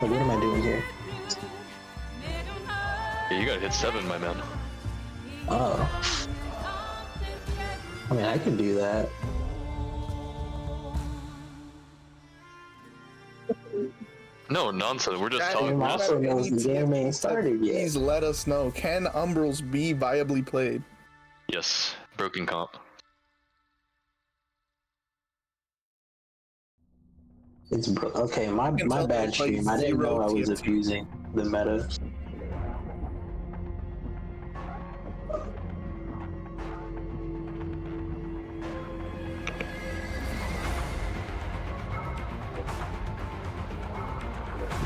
Like, what am I doing here? Yeah, you gotta hit 7, my man. Oh. I mean, I can do that. No, nonsense. We're just Chat, talking. Game We're also just... knows the game ain't started yet. Please let us know. Can Umbrals be viably played? Yes, broken comp. It's okay. My I can tell bad there's, like, stream. I didn't know I was zero abusing the meta.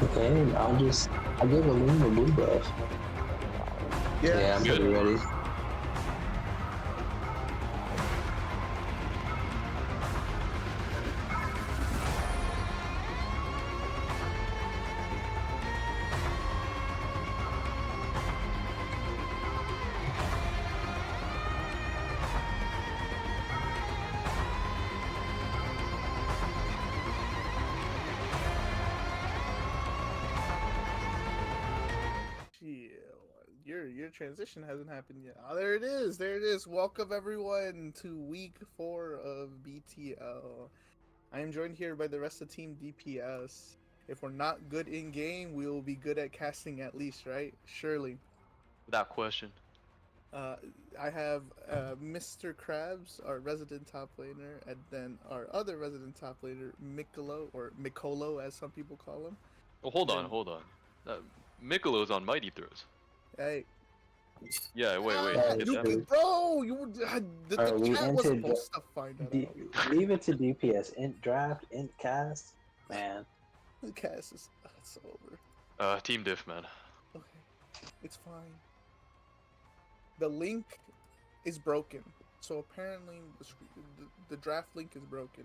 Okay, I'll give Aleem a blue buff. Yeah, I'm Good. pretty ready. Your transition hasn't happened yet. Oh, there it is. There it is. Welcome everyone to week 4 of BTL. I am joined here by the rest of Team DPS. If we're not good in game, we will be good at casting at least, right? Surely. Without question. I have Mr. Krabs, our resident top laner, and then our other resident top laner, Mikolo, or Mikolo as some people call him. Oh, hold on. Michelo's on Mighty Throws. Hey. Yeah, wait. That's You, true. bro, the We chat was entered supposed to find that out. leave it to DPS. Int draft, int cast. Man, The cast is it's over. Team diff, man. Okay, it's fine. The link is broken, so apparently the draft link is broken.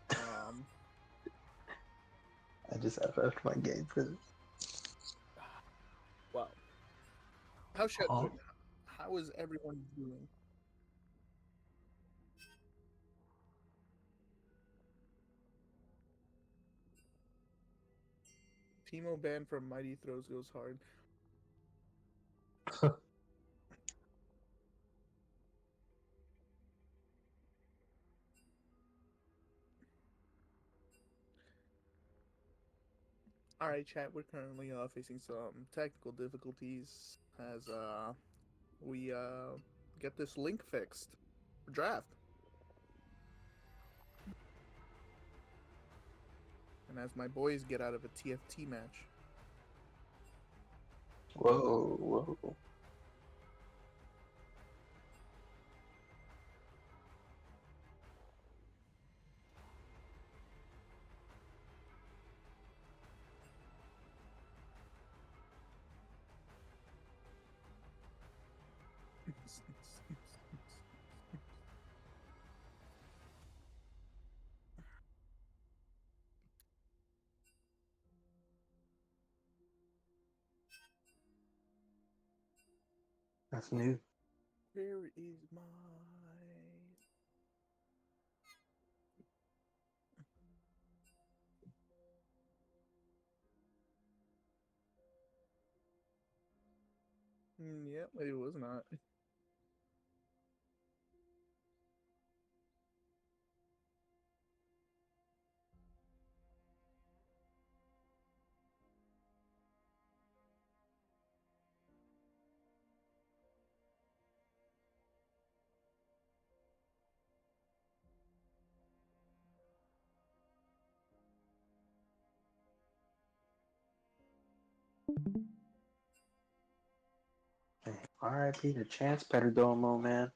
I just FF'd my game for this. Wow. How is everyone doing? Teemo banned from Mighty Throws goes hard. Alright, chat, we're currently facing some technical difficulties as we get this link fixed for draft. And as my boys get out of a TFT match. Whoa. That's new. Where is my... Yep, it was not. Hey, RIP to Chance Perdomo, man.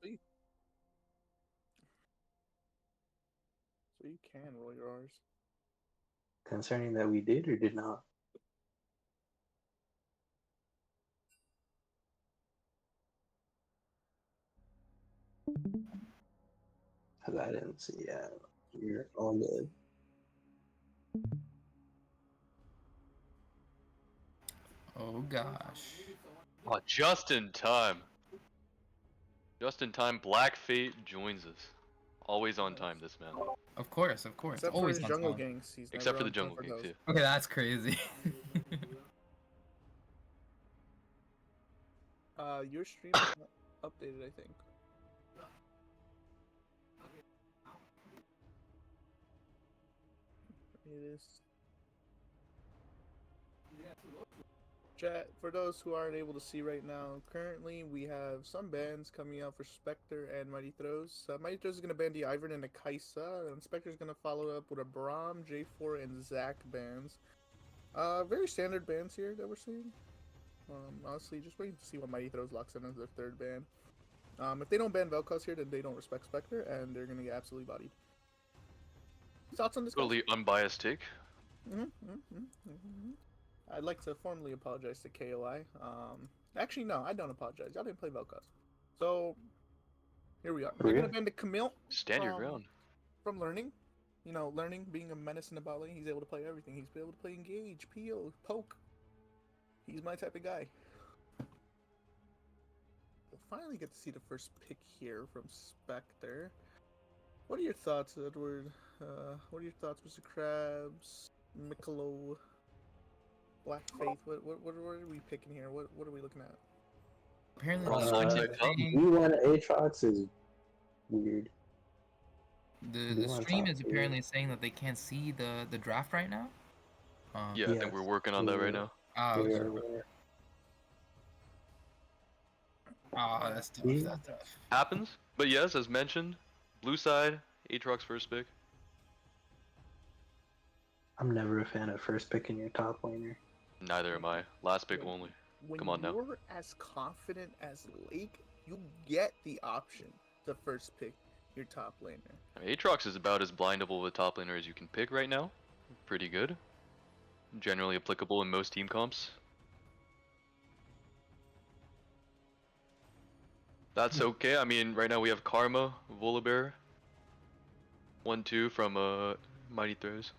So you can roll your R's. Concerning that we did or did not. Because I didn't see. Yeah, you're all good. Oh gosh. Oh, just in time. Just in time, Black Fate joins us. Always on time, this man. Of course, of course. Except for Always his on jungle time. ganks, he's Except never for the on time jungle for king those. too. Okay, that's crazy. Your stream is not updated, I think. It is. Chat, for those who aren't able to see right now, currently we have some bans coming out for Spectre and Mighty Throws. Mighty Throws is going to ban the Ivern and the Kaisa, and Spectre is going to follow up with a Braum, J4, and Zac bans. Very standard bans here that we're seeing. Honestly, just waiting to see what Mighty Throws locks in as their third ban. If they don't ban Vel'Koz here, then they don't respect Spectre, and they're going to get absolutely bodied. Thoughts on this, guys? Totally unbiased take. I'd like to formally apologize to KOI. Actually, no, I don't apologize. Y'all didn't play Vel'Koz. So, here we are. They're going to ban the Camille Stand your ground. from Learning. You know, Learning being a menace in the bot lane, he's able to play everything. He's able to play Engage, Peel, Poke. He's my type of guy. We'll finally get to see the first pick here from Spectre. What are your thoughts, Edward? What are your thoughts, Mr. Krabs, Mikkolo, Black Faith? What are we picking here? What are we looking at? Apparently, V1 Aatrox is weird. the stream is apparently saying that they can't see the draft right now. Yeah, I think we're working on that right now. That's tough. That's tough. Happens, but yes, as mentioned, blue side, Aatrox first pick. I'm never a fan of first picking your top laner. Neither am I. Last pick only. Come on now. When you're as confident as Lake, you get the option to first pick your top laner. I mean, Aatrox is about as blindable of a top laner as you can pick right now. Pretty good. Generally applicable in most team comps. That's okay. I mean, right now we have Karma, Volibear, 1-2 from Mighty Throws.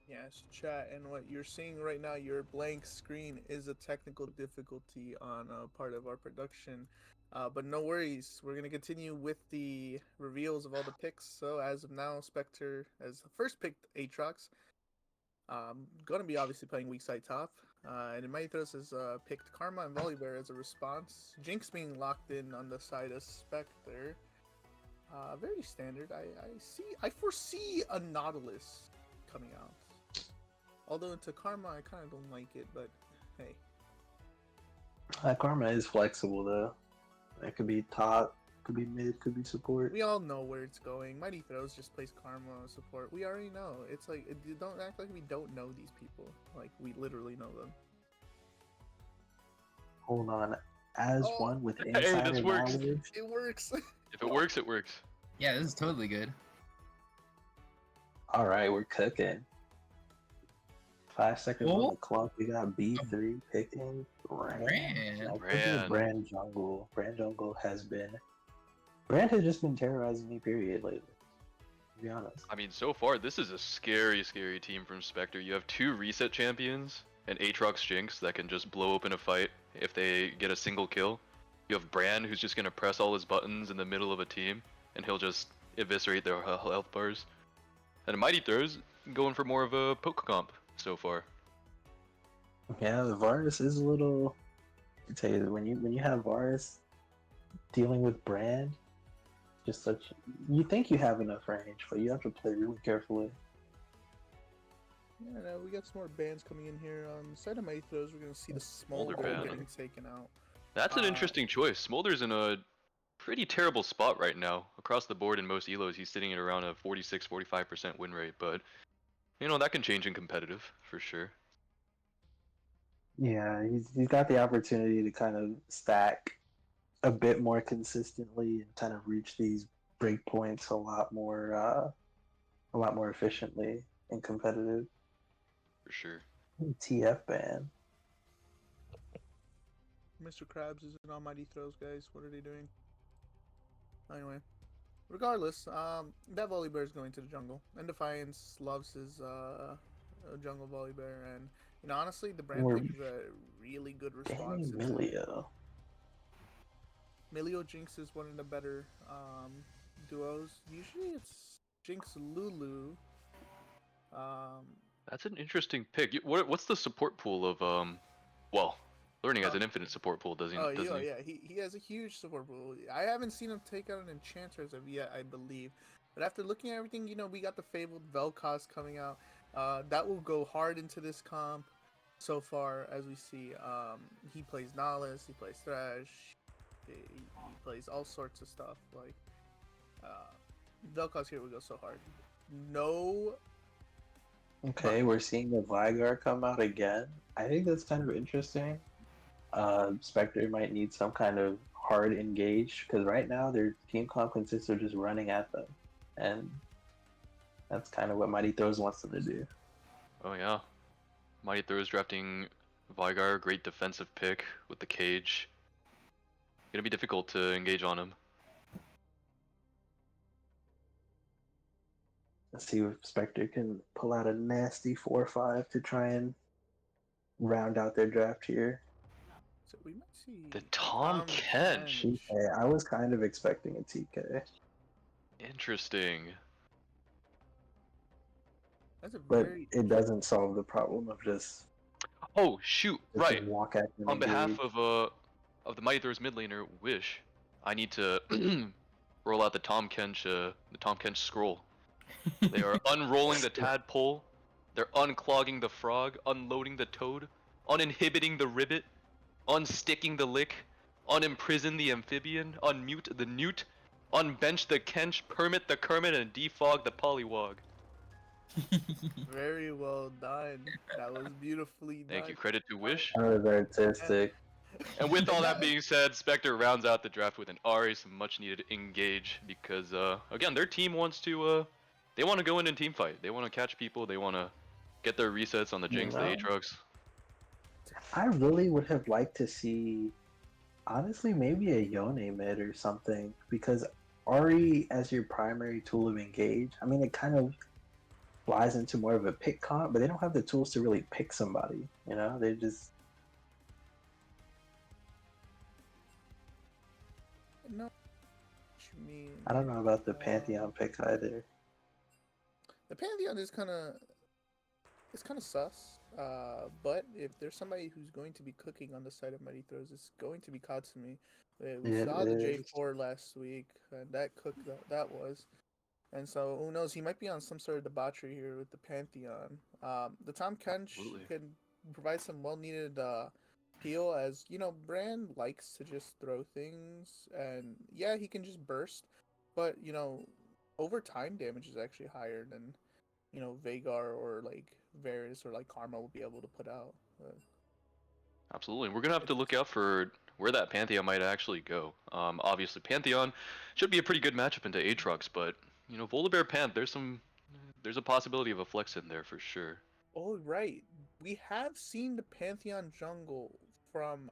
Yes, chat, and what you're seeing right now, your blank screen is a technical difficulty on part of our production. But no worries, we're going to continue with the reveals of all the picks. So as of now, Spectre has first picked Aatrox. Going to be obviously playing weak side top. And Maithros has picked Karma and Volibear as a response. Jinx being locked in on the side of Spectre. Very standard. I foresee a Nautilus coming out. Although into Karma, I kind of don't like it, but hey. Karma is flexible though. It could be top, could be mid, could be support. We all know where it's going. Mighty Throws just plays Karma support. We already know. It's like, don't act like we don't know these people. Like, we literally know them. Hold on. As one with Hey, insider this works. knowledge. It works. If it works, it works. Yeah, this is totally good. All right, we're cooking. 5 seconds on Oh. the clock. We got B3 picking Brand. Brand. Brand jungle. Brand jungle has been. Brand has just been terrorizing me. Period. Lately. To be honest. I mean, so far, this is a scary, scary team from Spectre. You have 2 reset champions and Aatrox Jinx that can just blow open a fight if they get a single kill. You have Brand who's just going to press all his buttons in the middle of a team and he'll just eviscerate their health bars. And Mighty Throws going for more of a poke comp so far. Yeah, the Varus is a little. I tell you, when you have Varus dealing with Brand, just such. You think you have enough range, but you have to play really carefully. Yeah, no, we got some more bands coming in here. On the side of Mighty Throws, we're going to see the Smolder ban. getting taken out. That's an interesting choice. Smolder's in a pretty terrible spot right now. Across the board in most elos, he's sitting at around a 46-45% win rate, but you know, that can change in competitive, for sure. Yeah, he's got the opportunity to kind of stack a bit more consistently and kind of reach these breakpoints a lot more efficiently and competitive. For sure. Mr. TF ban. Krabs isn't on Mighty Throws, guys. What are they doing? Anyway, regardless, that Volibear is going to the jungle. And Defiance loves his jungle Volibear, and you know, honestly, the brand pick is a really good response. Emilio. Melio Jinx is one of the better duos. Usually it's Jinx Lulu. Um, That's an interesting pick. What's the support pool of Well, Learning has oh, an infinite support pool, doesn't oh, doesn't he? yeah, he has a huge support pool. I haven't seen him take out an enchanter as of yet, I believe. But after looking at everything, we got the fabled Vel'Koz coming out. That will go hard into this comp. So far, as we see, he plays Nihilus, he plays Thresh, he plays all sorts of stuff. Like, Vel'Koz here would go so hard. No, Okay, we're seeing the Vigar come out again. I think that's kind of interesting. Spectre might need some kind of hard engage because right now their team comp consists of just running at them, and that's kind of what Mighty Throws wants them to do. Oh yeah. Mighty Throws drafting Vigar, great defensive pick with the cage. Gonna be difficult to engage on him. Let's see if Spectre can pull out a nasty 4-5 to try and round out their draft here. so we might see The Tom Kench. TK. I was kind of expecting a TK, Interesting. That's a but very it doesn't solve the problem of just Oh shoot! Right. walk at them. On behalf of the Mighty Throws mid laner Wish, I need to roll out the Tom Kench scroll. They are unrolling the tadpole. They're unclogging the frog, unloading the toad, uninhibiting the ribbit, unsticking the lick, unimprison the amphibian, unmute the newt, unbench the Kench, permit the Kermit, and defog the Pollywog. very well done. That was beautifully done. Thank you. Credit to Wish. That was artistic. And with all that being said, Spectre rounds out the draft with an Ari, some much needed engage because again, their team wants to they want to go in and team fight. They want to catch people. They want to get their resets on the Jinx, the Yeah. Aatrox. I really would have liked to see, honestly, maybe a Yone mid or something, because Ari as your primary tool of engage, I mean, it kind of flies into more of a pick comp, but they don't have the tools to really pick somebody, They just. No, what you mean? I don't know about the Pantheon picks either. The Pantheon is kind of sus. But if there's somebody who's going to be cooking on the side of Mighty Throws, it's going to be Katsumi. We saw the J4 last week, and that cooked that was. And so who knows? He might be on some sort of debauchery here with the Pantheon. The Tom Kench can provide some well-needed heal, as Brand likes to just throw things, and yeah, he can just burst, but over time damage is actually higher than Vagar or like Varus or like Karma will be able to put out. Absolutely. We're going to have to look out for where that Pantheon might actually go. Obviously, Pantheon should be a pretty good matchup into Aatrox, but, Volibear Panth, there's a possibility of a flex in there for sure. Oh, right. We have seen the Pantheon jungle from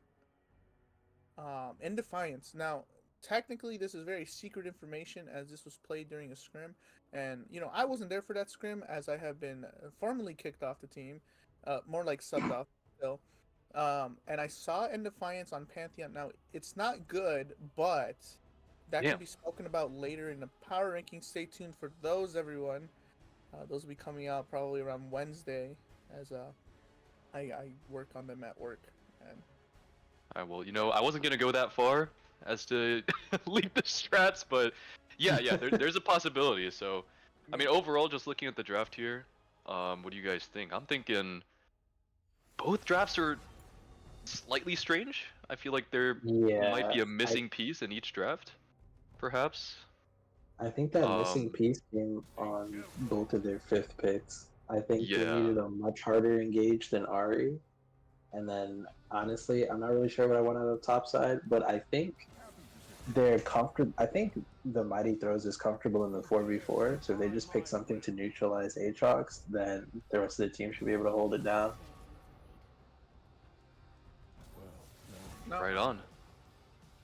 in Defiance. Now, technically, this is very secret information as this was played during a scrim. And, I wasn't there for that scrim as I have been formally kicked off the team. More like subbed off still. And I saw in Defiance on Pantheon. Now, it's not good, but that can be spoken about later in the power ranking. Stay tuned for those, everyone. Those will be coming out probably around Wednesday as I work on them at work. And Well, I wasn't going to go that far as to leak the strats, but yeah, there's a possibility. So, I mean, overall, just looking at the draft here, what do you guys think? I'm thinking both drafts are slightly strange. I feel like there might be a missing piece in each draft, perhaps. I think that missing piece came on both of their 5th picks. I think they needed a much harder engage than Ari. And then, honestly, I'm not really sure what I want on the top side, but I think they're comfortable. I think the Mighty Throws is comfortable in the 4v4, so if they just pick something to neutralize Aatrox, then the rest of the team should be able to hold it down. no, Right on.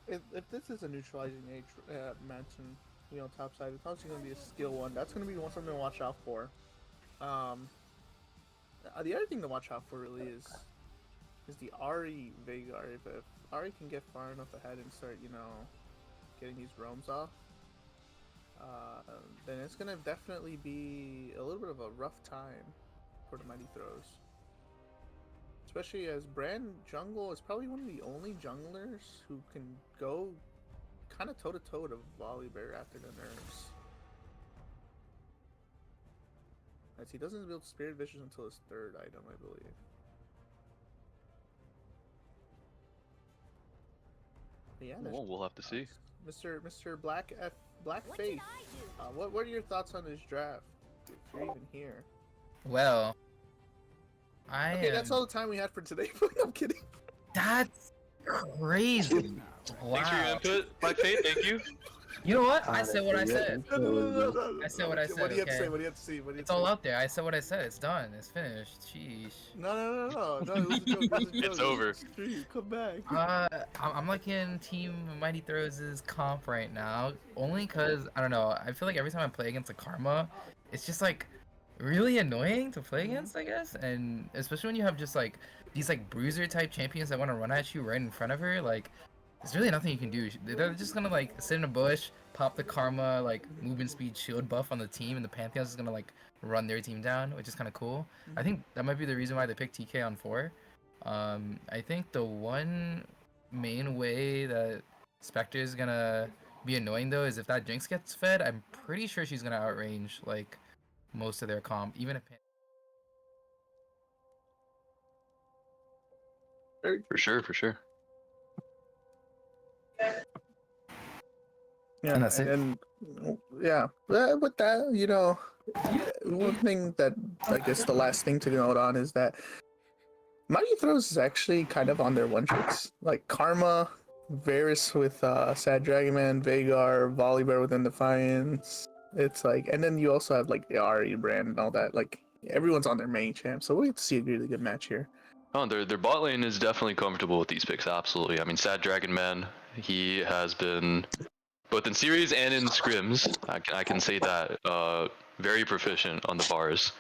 If this is a neutralizing match and top side, it's obviously going to be a skill one. That's going to be something to watch out for. The other thing to watch out for really is the Ari Vagar. If Ari can get far enough ahead and start getting these roams off, then it's gonna definitely be a little bit of a rough time for the Mighty Throws. Especially as Brand Jungle is probably one of the only junglers who can go kind of toe to toe to Volibear after the nerfs. As he doesn't build Spirit Vision until his third item, I believe. But yeah, Well, we'll have to see. Mr. Blackface. What are your thoughts on this draft? If you're even here. Well, That's all the time we had for today. I'm kidding. That's crazy. Wow. Thanks for your input, Blackfade. Thank you. You know what? I said what I said. No. I said what I said. What do you have to okay? say? What do you have to say? It's all out there. I said what I said. It's done. It's finished. Sheesh. No. It was a joke. It was a joke. It's over. Come back. I'm liking Team Mighty Throws' comp right now, only because I don't know. I feel like every time I play against a Karma, it's just like really annoying to play against, I guess, and especially when you have just like these like bruiser type champions that want to run at you right in front of her. Like, there's really nothing you can do. They're just gonna like sit in a bush, pop the Karma like movement speed shield buff on the team, and the Pantheon's just gonna like run their team down, which is kind of cool. I think that might be the reason why they picked TK on 4. I think the one main way that Spectre is gonna be annoying though is if that Jinx gets fed. I'm pretty sure she's gonna outrange like most of their comp, even if. For sure. Yeah, And that's it. and yeah, with that, one thing that I guess the last thing to note on is that Mighty Throws is actually kind of on their one tricks. Like Karma, Varus with Sad Dragon Man, Veigar, Volibear within Defiance. It's like, and then you also have like the Ari brand and all that. Like everyone's on their main champ, so we get to see a really good match here. Oh, their bot lane is definitely comfortable with these picks. Absolutely. I mean, Sad Dragon Man, he has been both in series and in scrims. I can say that very proficient on the bars.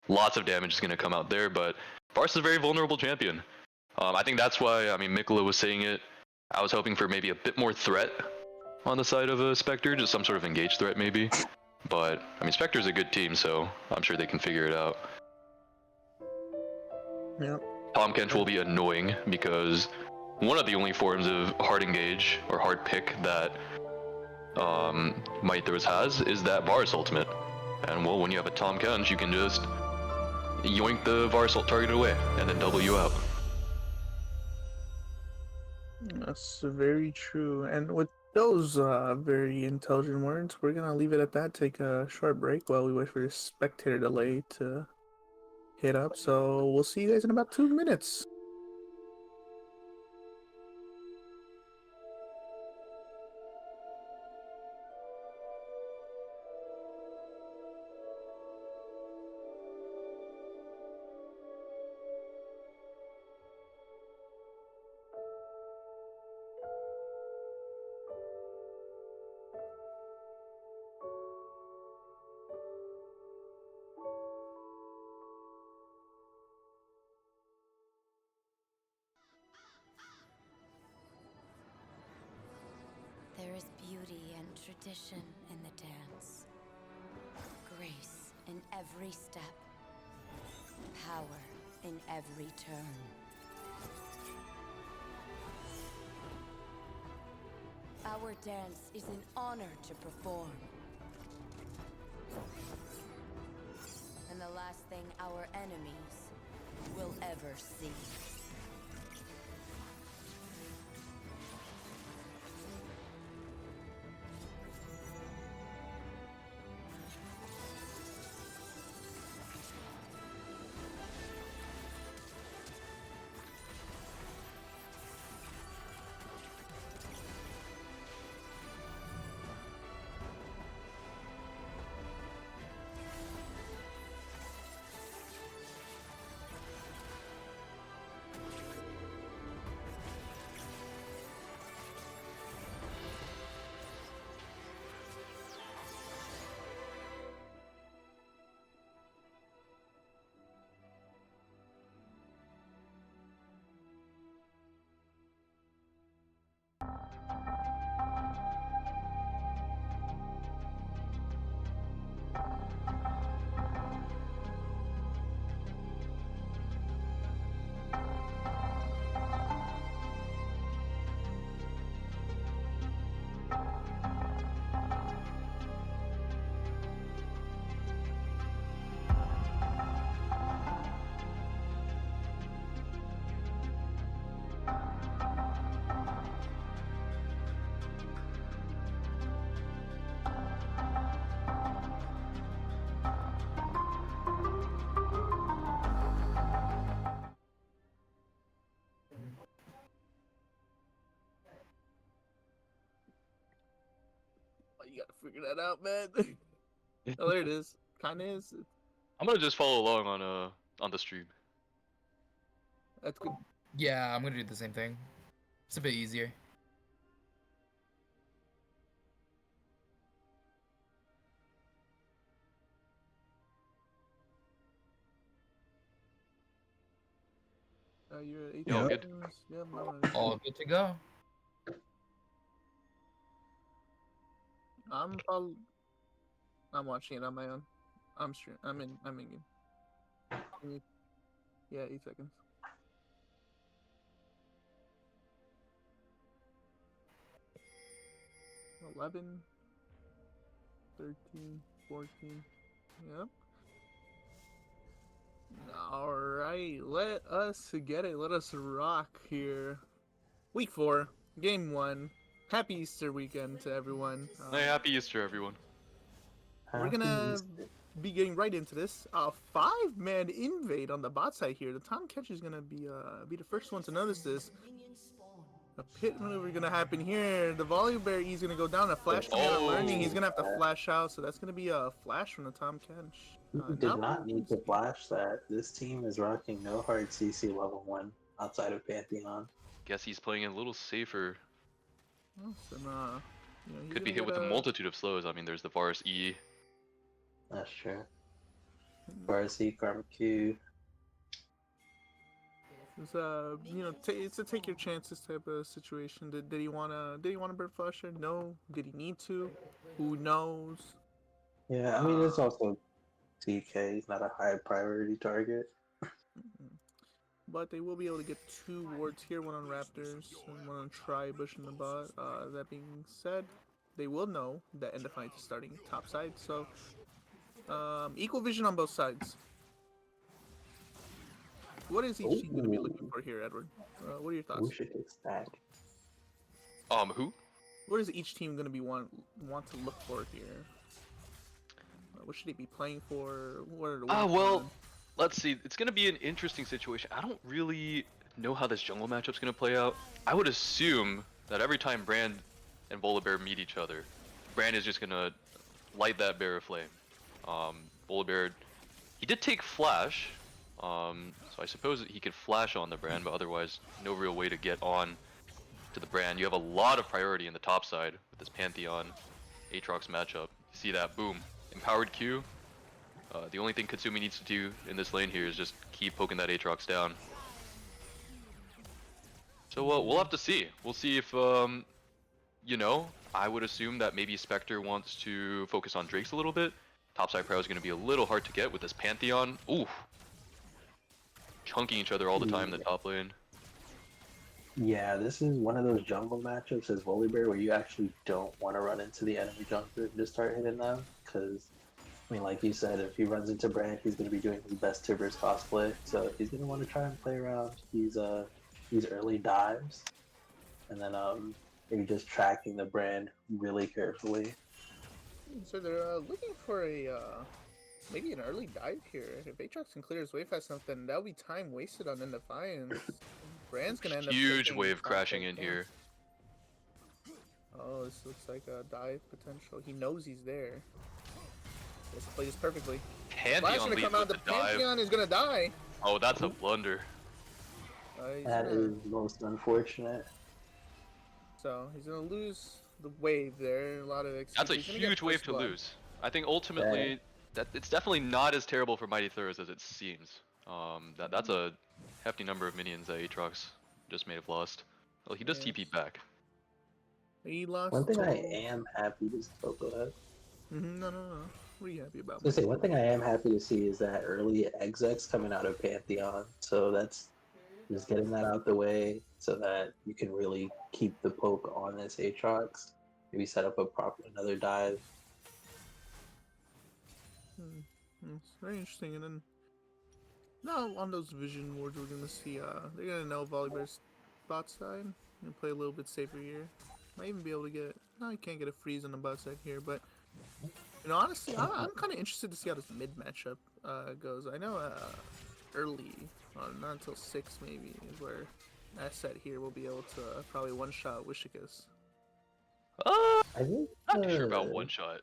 Lots of damage is going to come out there, but Varus is a very vulnerable champion. I think that's why, I mean, Mikola was saying it. I was hoping for maybe a bit more threat on the side of a Spectre, just some sort of engaged threat maybe. But, I mean, Spectre's a good team, so I'm sure they can figure it out. Yeah. Tom Kench will be annoying because one of the only forms of hard engage or hard pick that Mighty Throws has is that Varus ultimate. And well, when you have a Tom Kench, you can just yoink the Varus ult target away and then double you out. That's very true. And with those very intelligent words, we're gonna leave it at that. Take a short break while we wait for the spectator delay to hit up. So we'll see you guys in about 2 minutes. There is beauty and tradition in the dance. Grace in every step. Power in every turn. Our dance is an honor to perform. And the last thing our enemies will ever see. You gotta figure that out, man. Oh, there it is. Kinda is. I'm gonna just follow along on the stream. That's good. Yeah, I'm gonna do the same thing. It's a bit easier. You're at 8 Yeah, Yep. good. Yeah, I'm alright. All good to go. I'm watching it on my own. I'm stream. I'm in game. Yeah, 8 seconds. 11, 13, 14. Yep. All right, let us get it. Let us rock here. Week 4, game 1. Happy Easter weekend to everyone. Hey, happy Easter, everyone. We're Happy gonna Easter. be getting right into this. 5-man invade on the bot side here. The Tom Catcher is gonna be the first one to notice this. A pit maneuver gonna happen here. The Volibear E's gonna go down. A flash coming out of learning. He's gonna have to flash out, so that's gonna be a flash from the Tom Catch. You did not need to flash that. This team is rocking no hard CC level 1 outside of Pantheon. Guess he's playing a little safer. Well, so, he's Could be gonna hit with get a multitude of slows. I mean, there's the Varus E. That's true. Varsity, Karma Q. It's it's a take your chances type of situation. Did he wanna bird flusher? No. Did he need to? Who knows? Yeah, I mean, it's also TK. He's not a high priority target. But they will be able to get 2 wards here, one on Raptors and one on Tribush in the bot. That being said, they will know that End of Night is starting top side, so equal vision on both sides. What is each team going to be looking for here, Edward? What are your thoughts? We should get stacked. Who? What is each team going to be want to look for here? What should they be playing for? What are the Well, let's see. It's gonna be an interesting situation. I don't really know how this jungle matchup's gonna play out. I would assume that every time Brand and Volibear meet each other, Brand is just gonna light that bear aflame. Volibear, he did take flash, so I suppose he could flash on the Brand, but otherwise no real way to get on to the Brand. You have a lot of priority in the top side with this Pantheon Aatrox matchup. You see that? Boom. Empowered Q. The only thing Katsumi needs to do in this lane here is just keep poking that Aatrox down. So we'll have to see. We'll see if, I would assume that maybe Spectre wants to focus on Drakes a little bit. Topside Prow is going to be a little hard to get with this Pantheon. Ooh. Chunking each other all the time in the top lane. Yeah, this is one of those jungle matchups as Volibear where you actually don't want to run into the enemy jungler and just start hitting them. Because, I mean, like you said, if he runs into Brand, he's going to be doing his best Tibbers cosplay. So he's going to want to try and play around these early dives. And then maybe just tracking the Brand really carefully. So they're looking for maybe an early dive here. If Aatrox can clear his way fast enough, then that'll be time wasted on Defiance. Brand's gonna end up Huge taking wave top crashing lane in down. here. Oh, this looks like a dive potential. He knows he's there. He has to play this perfectly. Flash Pantheon gonna leads come out. with The the dive. Pantheon is gonna die. Oh, that's a blunder. That is most unfortunate. So he's gonna lose the wave there. A lot of XP. That's a He's gonna get huge wave first to blood. lose. I think ultimately that it's definitely not as terrible for Mighty Thurs as it seems. That's a hefty number of minions that Aatrox just may have lost. Well, he does Yes. TP back. He lost. One thing I total- am happy to go ahead. No. What are you happy about? I was gonna say, one thing I am happy to see is that early execs coming out of Pantheon. So that's just getting that out the way so that you can really keep the poke on this Aatrox. Maybe set up another dive. It's very interesting. And then now on those vision wards, we're gonna see. They're gonna know Volibear's bot side and play a little bit safer here. Might even be able to get. No, you can't get a freeze on the bot side here, but honestly, I'm kind of interested to see how this mid matchup goes. I know early, not until 6 maybe, is where Asset here will be able to probably one-shot Wishikas. Uh, I think. not too sure about one shot.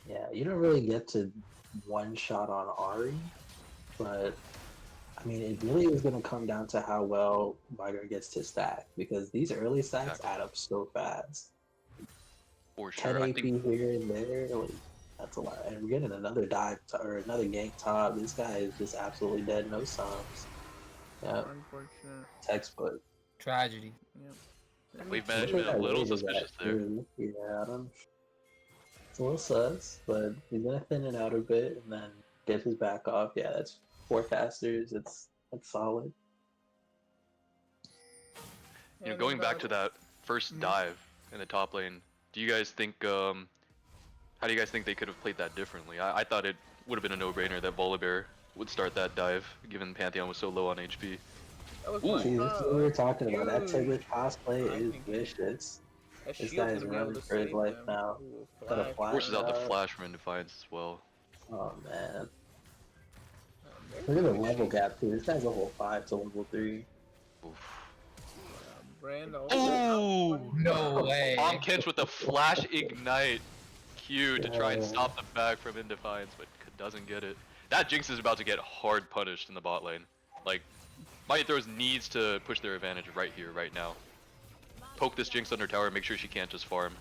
Yeah, you don't really get to one shot on Ari, but I mean, it really is going to come down to how well Viger gets to stack because these early stacks Exactly. add up so fast. For 10 sure. I AP think here and there, like, that's a lot. And we're getting another or another gank top. This guy is just absolutely dead, no sums. Yeah, Unfortunate. textbook. Tragedy. Yep. wave Look management at a that little wave is at, suspicious there. too. Yeah, I don't. It's a little sus, but he's gonna thin it out a bit and then get his back off. Yeah, that's four casters. That's solid. You know, And going back to that first Mhm. dive in the top lane, do you guys think how do you guys think they could have played that differently? I thought it would have been a no-brainer that Volibear would start that dive, given Pantheon was so low on HP. that was Ooh. my See, this is what we were talking about. That huge Tigger cosplay eye is thinking. vicious. That This shield's guy gonna is be able running to for his save life them. now. Ooh, Got a flash. flash. Forces out the flash from Defiance as well. Oh man. They're Look at the doing level shit. gap too. This guy's level 5 to level 3. Oof. Brand also. Oh! No way. Bomb Kench with the flash ignite Q to try and Yeah. stop the bag from in Defiance, but doesn't get it. That Jinx is about to get hard punished in the bot lane. Like, Mighty Throws needs to push their advantage right here, right now. Poke this Jinx under tower, make sure she can't just farm.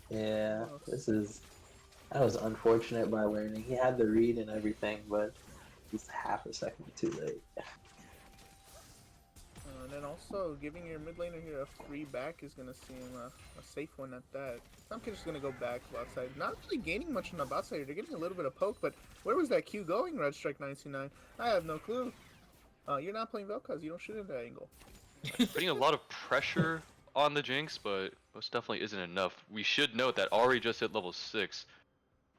Yeah, that was unfortunate by learning. He had the read and everything, but he's half a second too late. And then also giving your mid laner here a free back is gonna seem a safe one at that. Samkin's just gonna go back bot side. Not really gaining much on the bot side. They're getting a little bit of poke, but where was that Q going, Red Strike 99? I have no clue. You're not playing Vel'Koz, you don't shoot in that angle. Putting a lot of pressure on the Jinx, but most definitely isn't enough. We should note that Ari just hit level 6.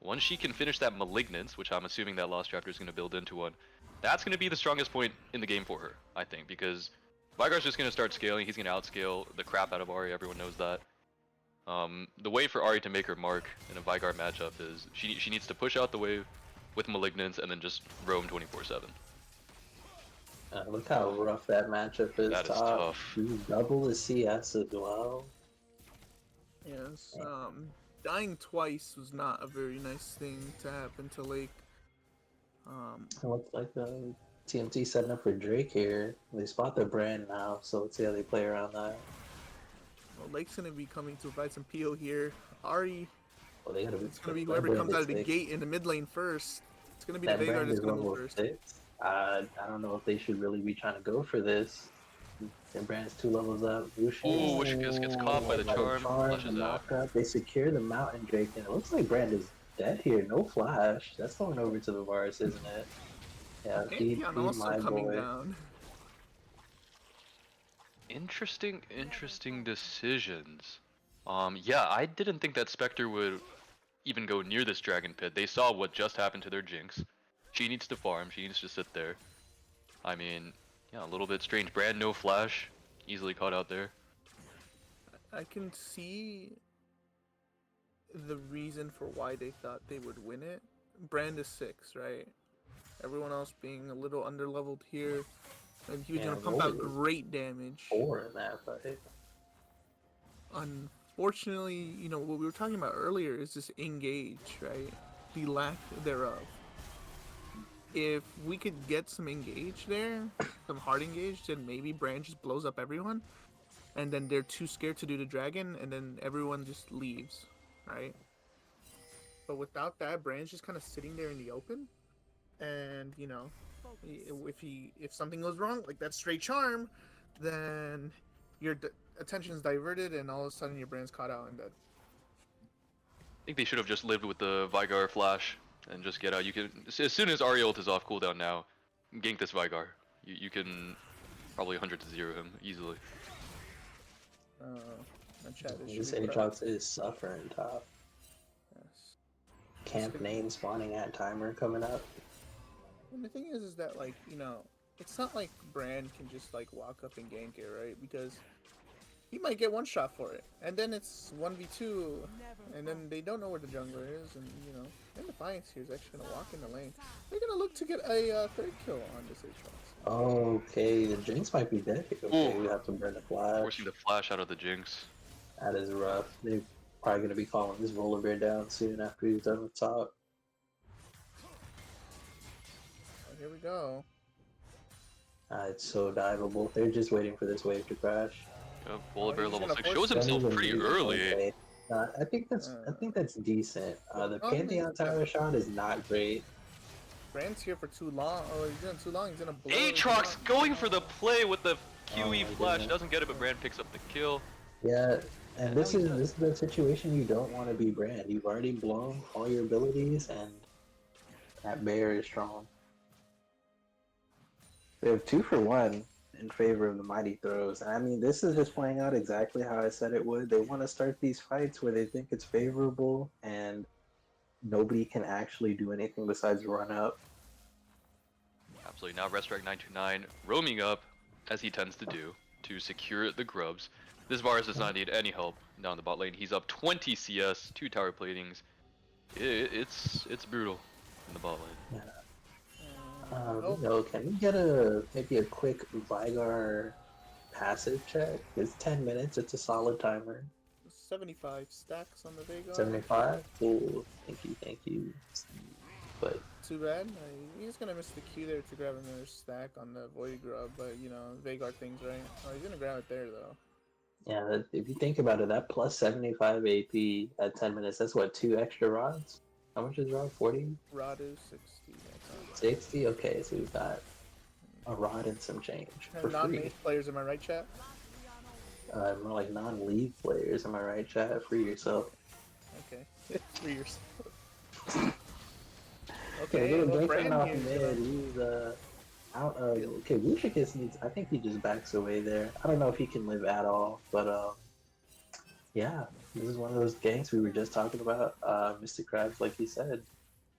Once she can finish that Malignance, which I'm assuming that Lost Chapter is going to build into one, that's going to be the strongest point in the game for her, I think, because Vigar's just going to start scaling. He's going to outscale the crap out of Ari, everyone knows that. The way for Ari to make her mark in a Vigar matchup is she needs to push out the wave with Malignance and then just roam 24/7. Look how rough that matchup is. That is top. tough. He's double the CS as well. Yes, dying twice was not a very nice thing to happen to Lake. It looks like the TMT setting up for Drake here. They spot their brand now, so let's see how they play around that. Well, Lake's gonna be coming to provide some PO here. Ari, Well, they gotta be. it's gonna be that whoever brand comes is out of the sick. gate in the mid lane first. It's gonna be That the Veigar brand that's is gonna move level first. 6. I don't know if they should really be trying to go for this. Their brand's 2 levels up. Wushi. Ooh, Wushi gets caught by the charm, flushes the out. knockup. They secure the mountain Drake, and it looks like Brand is dead here. No flash. That's going over to the Varus, isn't it? Yeah, feed Pantheon also my coming boy. down. Interesting decisions. Yeah, I didn't think that Spectre would even go near this Dragon Pit. They saw what just happened to their Jinx. She needs to farm, she needs to sit there. I mean, yeah, a little bit strange. Brand no flash, easily caught out there. I can see the reason for why they thought they would win it. Brand is 6, right? Everyone else being a little underleveled here. And he was Yeah, gonna pump out Roller is great damage. 4 in that fight. Unfortunately, you know, what we were talking about earlier is this engage, right? The lack thereof. If we could get some engage there, some hard engage, then maybe Brand just blows up everyone. And then they're too scared to do the dragon, and then everyone just leaves, right? But without that, Brand's just kind of sitting there in the open. And, you know, if something goes wrong, like that straight charm, then your attention is diverted, and all of a sudden your Brand's caught out and dead. I think they should have just lived with the Vigar flash and just get out. You can, as soon as Ari ult is off cooldown now, gank this Vigar. You can probably 100-0 him easily. My chat is This shooting crap. Aatrox is suffering top. Yes. Camp name spawning at timer coming up. And the thing is that, like, you know, it's not like Brand can just like walk up and gank it, right? Because he might get one shot for it, and then it's 1v2, and then they don't know where the jungler is, and you know, and Defiance here is actually gonna walk in the lane. They're gonna look to get a third kill on this Aatrox. Okay, the Jinx might be dead. Okay, Ooh. we have to burn the flash. Forcing the flash out of the Jinx. That is rough. They're probably gonna be calling this roller bear down soon after he's done with top. Oh, here we go. It's so diveable. They're just waiting for this wave to crash. Polar Bear he's level gonna 6 force shows it. Don't himself even pretty need it. early. Okay. I think that's decent. The problem is Pantheon Tower that- shot is not great. Brand's here for too long. Oh, he's doing too long. He's gonna blow. Aatrox going for the play with the QE Oh my flash, goodness. doesn't get it, but Brand picks up the kill. Yeah, And and now this he is does. this is the situation you don't want to be Brand. You've already blown all your abilities, and that bear is strong. They have 2-for-1 in favor of the Mighty Throws. And I mean, this is just playing out exactly how I said it would. They want to start these fights where they think it's favorable, and nobody can actually do anything besides run up. Absolutely. Now Restrike 929 roaming up, as he tends to do, to secure the grubs. This Varus does not need any help down the bot lane. He's up 20 CS, 2 tower platings. It's brutal in the bot lane. Oh, Can we get maybe a quick Vigar passive check? It's 10 minutes. It's a solid timer. 75 stacks on the Vega. 75. Cool. Thank you. But Too bad. He's gonna miss the Q there to grab another stack on the Void Grub, but you know, Vagar things, right? Oh, he's gonna grab it there though. yeah, if you think about it, that plus 75 AP at 10 minutes, that's what, 2 extra rods? How much is rod? 40? Rod is 60. That's 60? Okay, so we've got a rod and some change for free. Non-mage players, am I right, chat? More like non-league players, am I right, chat? Free yourself. Okay. For yourself. Okay, Okay, little well, Drake Brand off here. mid. He's out. Okay, Lucius needs. I think he just backs away there. I don't know if he can live at all, but yeah, this is one of those ganks we were just talking about. Mr. Krabs, like he said,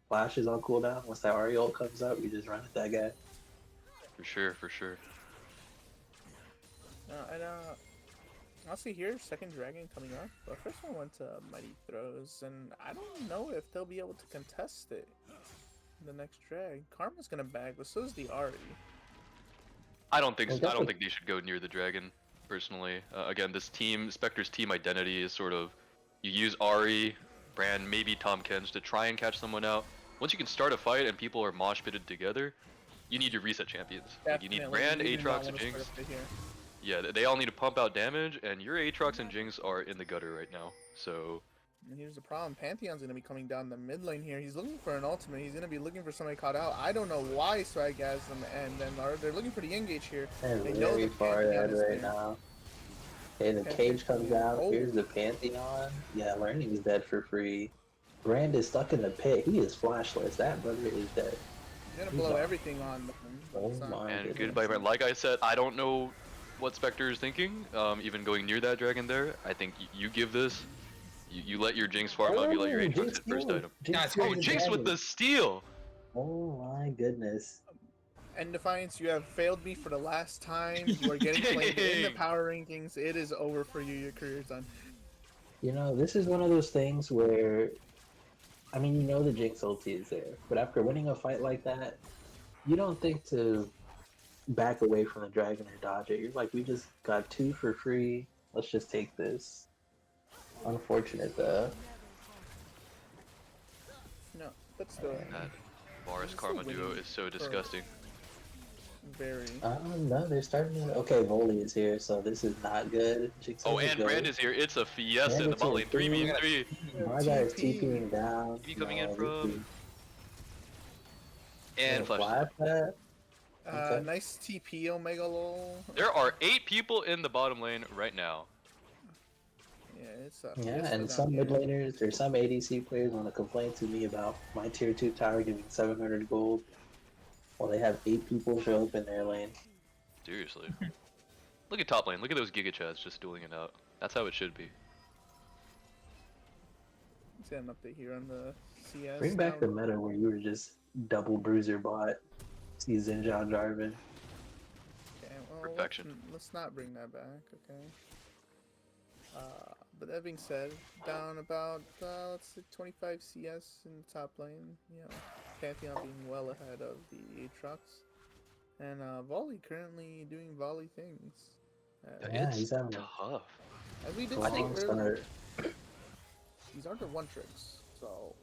Flash is on cooldown. Once that Ari ult comes up, we just run at that guy. For sure, for sure. I'll see here, second dragon coming up. But first one went to Mighty Throws, and I don't know if they'll be able to contest it. The next drag. Karma's gonna bag, but so is the Ari. I don't think Well, I don't think they should go near the dragon, personally. Again, this team, Spectre's team identity is sort of, you use Ari, Brand, maybe Tom Ken's to try and catch someone out. Once you can start a fight and people are mosh pitted together, you need your reset champions. Like, you need Definitely, Brand, we do not Aatrox, wanna and start Jinx. a fight here. Yeah, they all need to pump out damage, and your Aatrox and Jinx are in the gutter right now. So, And here's the problem. Pantheon's gonna be coming down the mid lane here. He's looking for an ultimate. He's gonna be looking for somebody caught out. I don't know why Swag has them, and then they're looking for the engage here. They're They know very the far Pantheon ahead is right there. now. Okay, the cage comes out. Here's the Pantheon. Yeah, Learning is dead for free. Brand is stuck in the pit. He is flashless. That brother is dead. He's gonna blow everything on them. but Oh it's not- my and goodness. goodbye, Brand. Like I said, I don't know what Spectre is thinking, even going near that dragon there. I think you give this, you let your Jinx farm up, you let your Aatrox Jinx hit first steal. item. Guys, steal Oh, the Jinx with dragon. the steal! Oh my goodness. And Defiance, you have failed me for the last time. You are getting played in the Dang. power rankings. It is over for you. Your career's done. You know, this is one of those things where, I mean, you know the Jinx ulti is there, but after winning a fight like that, you don't think to back away from the dragon or dodge it. You're like, we just got 2 for free. Let's just take this. Unfortunate though. No, but still, That Varus This is Karma still duo winning is so for- disgusting. very. No, they're starting to. Okay, Volley is here, so this is not good. Jinx Oh, is and good. Brand is here. It's a fiesta in Brand the is bot here lane. too. 3v3. My guy is TP. TPing down. TP coming in No, from- this is- And flash. flash that. Okay. Nice TP, Omega lol. There are 8 people in the bottom lane right now. Yeah, it's Yeah, it's and down some here. mid laners or some ADC players want to complain to me about my tier 2 tower giving 700 gold while they have 8 people show up in their lane. Seriously. Look at top lane. Look at those Giga Chads just dueling it out. That's how it should be. Let's get an update here on the CS. Bring back now. the meta where you were just double bruiser bot. See Zinja Jarvan. Okay, well, Perfection. Let's not bring that back, okay? But that being said, down about, let's say 25 CS in the top lane. You know, Pantheon being well ahead of the Aatrox. And Volley currently doing Volley things. Yeah, It's he's having a tough. As we did Well, say I'm earlier, these aren't the one tricks, so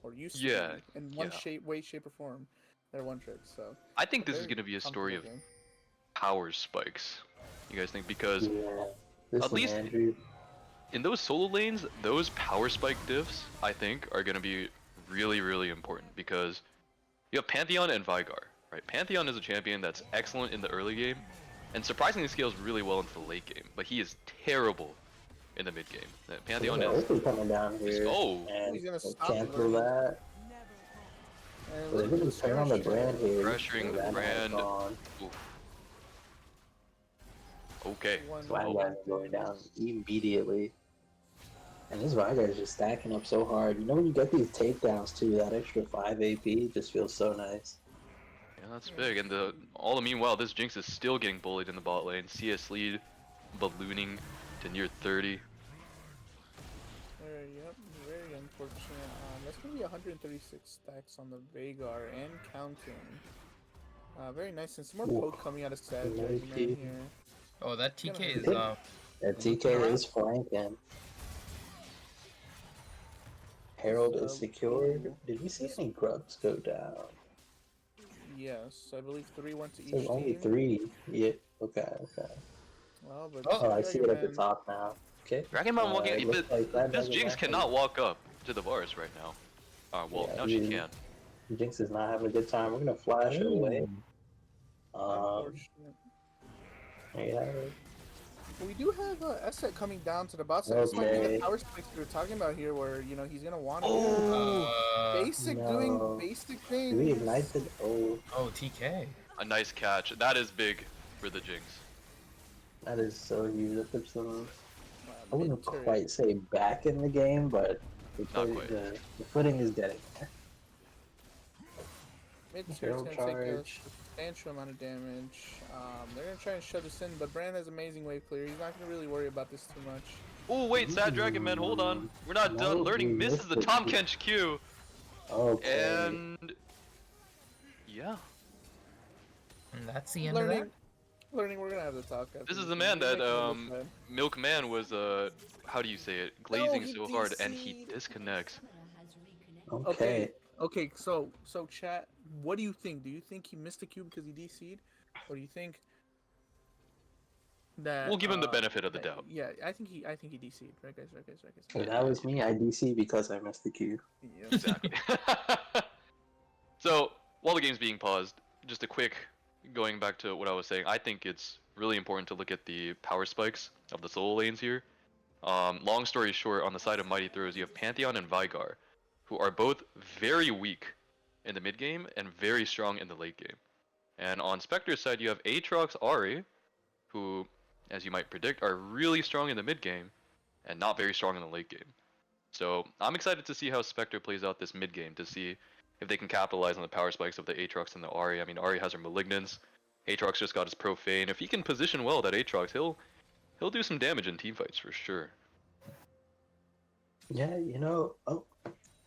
or used to Yeah, be in one yeah. way, shape, or form. They're one tricks, so I think this is very gonna be a story comfortable of game. power spikes. You guys think? Because Yeah. This at one, least Andrew. in those solo lanes, those power spike diffs, I think, are gonna be really, really important because you have Pantheon and Vigar, right? Pantheon is a champion that's excellent in the early game, and surprisingly scales really well into the late game, but he is terrible in the mid game. Pantheon Yeah, is, Earth is coming down here, oh, Oh, and he's gonna we'll stop the cancel version. that. And a But they're little bit gonna of turn on the skirmish brand here. here. pressuring the That man's brand. gone. Oof. Okay, Swag well, guys are going down immediately. And this Vigar is just stacking up so hard. You know when you get these takedowns too, that extra 5 AP just feels so nice. yeah, that's big. And all the meanwhile, this Jinx is still getting bullied in the bot lane. CS lead ballooning to near 30. Yep, very unfortunate. That's gonna be 136 stacks on the Vagar and counting. Very nice, and some more Ooh. poke coming out of Sad Nice Dragon Man dude. here. Oh, that TK is Okay. That TK is flanking. Herald is secured. Did we see any grubs go down? Yes, I believe 3 went to each There's only team. 3. Yeah. Okay. Okay. Well, but Oh, I see it at the Dragon Man- top now. Okay. Dragonman walking. It looks like that This Dragon Jinx Man cannot walk up to the bars right now. Well, Yeah, now she can. Jinx is not having a good time. We're gonna flash it away. Unfortunate. There you have it. We do have Esset coming down to the bot side. This might be Okay. the power spikes we were talking about here, where he's gonna want to doing No. basic Do we things. ignite the? Oh, Oh, TK. A nice catch. That is big for the Jinx. that is so huge. That puts them. I Mid wouldn't turret. quite say back in the game, but Not quite. the footing is getting there. Mid Herald turret's gonna take a charge. substantial amount of damage. They're gonna try and shove this in, but Brand has amazing wave clear. He's not gonna really worry about this too much. Oh wait, Sad Dragon Man, hold on. We're not No, done learning. we Misses the missed Tom it. Kench Q, Okay. and yeah, And that's the end of Learning, we're gonna have to talk. after this is this the game. man We're that making a look bad. Milkman was how do you say it, glazing he so hard, and he DC'd. disconnects. Okay. Okay, so chat, what do you think? Do you think he missed the Q because he DC'd? Or do you think that We'll give him the benefit of the doubt. Yeah, I think he DC'd. Right guys. If that was me, I DC because I missed the queue. Yeah. Exactly. So while the game's being paused, just a quick going back to what I was saying. I think it's really important to look at the power spikes of the solo lanes here. Long story short, on the side of Mighty Throws, you have Pantheon and Vigar, who are both very weak in the mid game and very strong in the late game. And on Spectre's side, you have Aatrox, Ahri, who, as you might predict, are really strong in the mid game and not very strong in the late game. So I'm excited to see how Spectre plays out this mid game, to see if they can capitalize on the power spikes of the Aatrox and the Ahri. I mean, Ahri has her Malignance. Aatrox just got his Profane. If he can position well that Aatrox, he'll do some damage in teamfights for sure. Yeah, oh,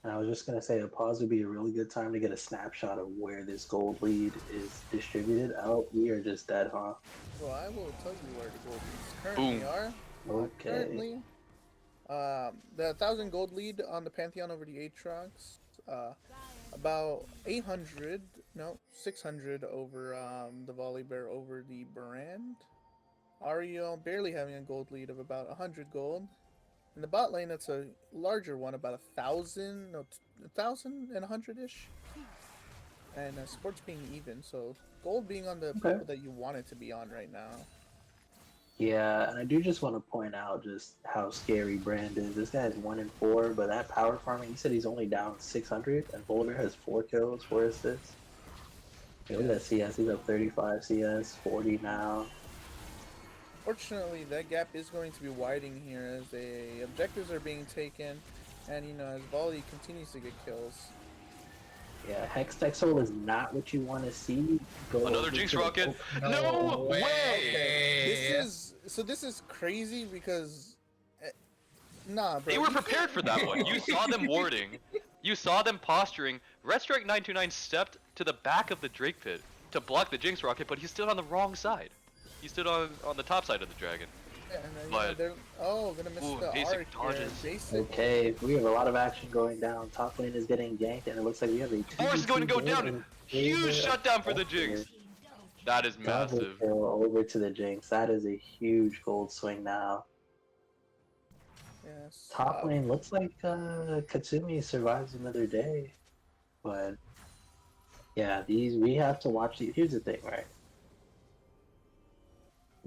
and I was just gonna say a pause would be a really good time to get a snapshot of where this gold lead is distributed. Oh, we are just dead, huh? Well, I will tell you where the gold leads currently Boom. are. Okay. Currently, the 1,000 gold lead on the Pantheon over the Aatrox. About 600 over the Volley Bear over the Brand. Ariel barely having a gold lead of about 100 gold. In the bot lane, that's a larger one, about 1,000, 1,100-ish. And sports being even, so gold being on the people that you want it to be on right now. Yeah, and I do just want to point out just how scary Brand is. This guy is 1-4, but that power farming, he said he's only down 600, and Boulder has 4 kills, 4 assists. Look at that CS, he's up 35 CS, 40 now. Fortunately, that gap is going to be widening here as the objectives are being taken, and as Volley continues to get kills. Yeah, Hex Tech Soul is not what you want to see. Go Another over Jinx to the- rocket. Oh, No way! This is crazy because nah, bro. They were prepared for that one. You saw them warding. You saw them posturing. Red Strike 929 stepped to the back of the Drake pit to block the Jinx rocket, but he stood on the wrong side. He stood on the top side of the dragon. Yeah, and then, But- they're gonna miss Ooh, the basic arc dodges. here. Basic. Okay, we have a lot of action going down. Top lane is getting ganked, and it looks like we have a Boris is going to go 2v2 down. in Huge favor of shutdown for the Spectre. Jinx. That is Double massive. kill over to the Jinx. That is a huge gold swing now. Yes. Top lane looks like Katsumi survives another day, but yeah, we have to watch these. Here's the thing, right?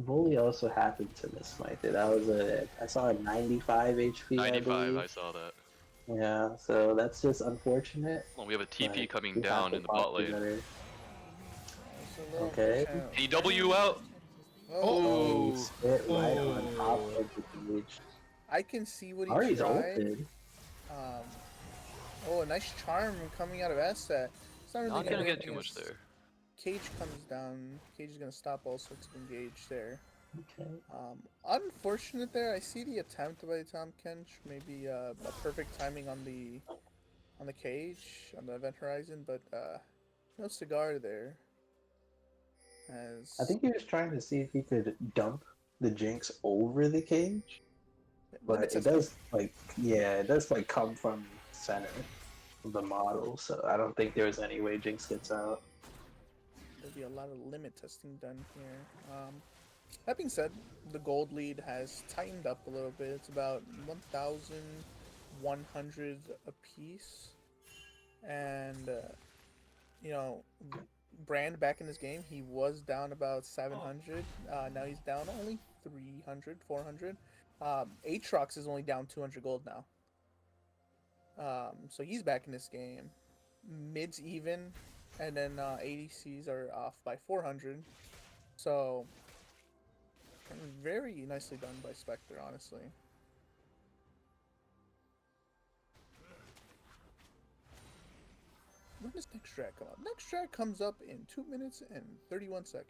Voli also happened to miss Smite. I saw a 95 HP. 95, I I believe. saw that. Yeah, so that's just unfortunate. Well, we have a TP but coming we have down to in the watch bot it lane. better. It's a little Okay. unfortunate. Can he W out? Oh, Oh. spit right on top Oh. of the cage. I can see what he Ari's tried. ulted. A nice charm coming out of Asset. It's not really Not gonna do get anything too much as there. Cage comes down. Cage is gonna stop all sorts of engage there. Okay. Unfortunate there. I see the attempt by Tom Kench. Maybe a perfect timing on the cage on the event horizon, but no cigar there. As I think he was trying to see if he could dump the Jinx over the cage, but it does come from center of the model, so I don't think there's any way Jinx gets out. There'll be a lot of limit testing done here. That being said, the gold lead has tightened up a little bit. It's about 1,100 apiece, and Brand back in this game, he was down about 700. Now he's down only 300, 400. Aatrox is only down 200 gold now. So he's back in this game. Mid's even, and then ADCs are off by 400. So very nicely done by Spectre, honestly. When does next track come up? Next track comes up in 2 minutes and 31 seconds.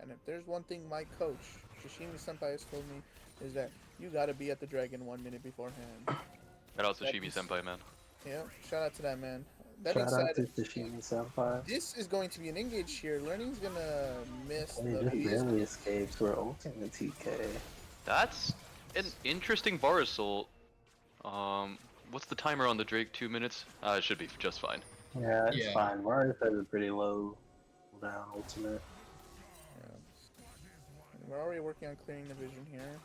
And if there's one thing my coach, Shishimi Senpai, has told me, is that you gotta be at the dragon 1 minute beforehand. Shout out to Shibi Senpai, man. Yeah, shout out to that man. That being Shout out to said, Tashimi Senpai. this is going to be an engage here. Learning's gonna miss He the just he's- barely escapes. We're ulting the TK. That's an interesting bar assault. What's the timer on the Drake? 2 minutes? It should be just fine. Yeah, it's Yeah. fine. Varus has a pretty low down ultimate. Yeah. We're already working on clearing the vision here.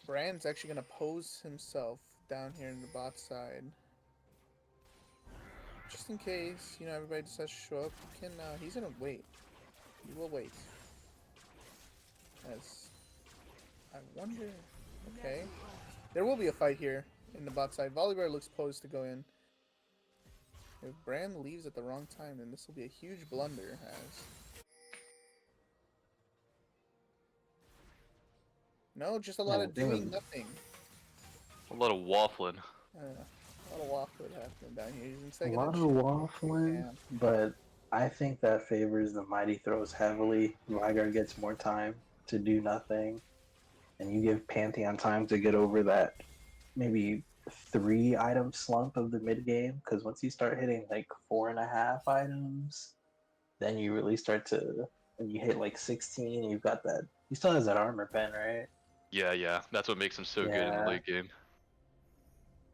Brand's actually gonna pose himself down here in the bot side. Just in case, everybody decides to show up, he's gonna wait. He will wait. As I wonder, okay. There will be a fight here in the bot side. Volibear looks posed to go in. If Brand leaves at the wrong time, then this will be a huge blunder, No, just a lot of doing nothing. A lot of waffling. A lot of waffle happening down here. He's in A second. lot of waffling, Yeah. but I think that favors the Mighty Throws heavily. Rygar gets more time to do nothing, and you give Pantheon time to get over that maybe 3-item slump of the mid game. Because once you start hitting like 4.5 items, then you really start to. When you hit like 16, you've got that. He still has that armor pen, right? Yeah. That's what makes him so good in Yeah. the late game.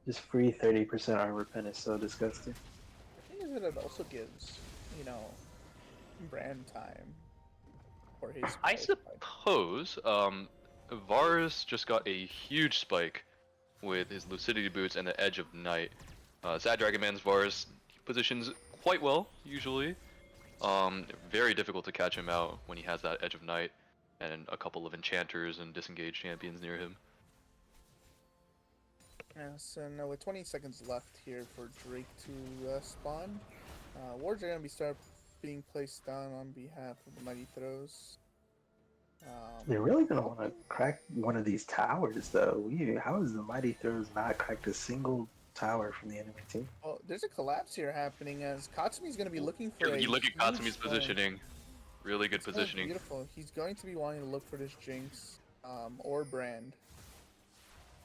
Just free 30% armor pen is so disgusting. The thing is that it also gives, Brand time for his. I fight. suppose, Varus just got a huge spike with his Lucidity boots and the Edge of Night. Sad Dragon Man's Varus positions quite well, usually. Very difficult to catch him out when he has that Edge of Night and a couple of enchanters and disengaged champions near him. Yes, and with 20 seconds left here for Drake to spawn, wards are going to being placed down on behalf of the Mighty Throws. They're really gonna want to crack one of these towers, though. How is the Mighty Throws not cracked a single tower from the enemy team? Well, there's a collapse here happening as Katsumi's going to be looking for You look at huge Katsumi's spawn. positioning. Really good It's gonna be positioning. Beautiful. He's going to be wanting to look for this Jinx or Brand.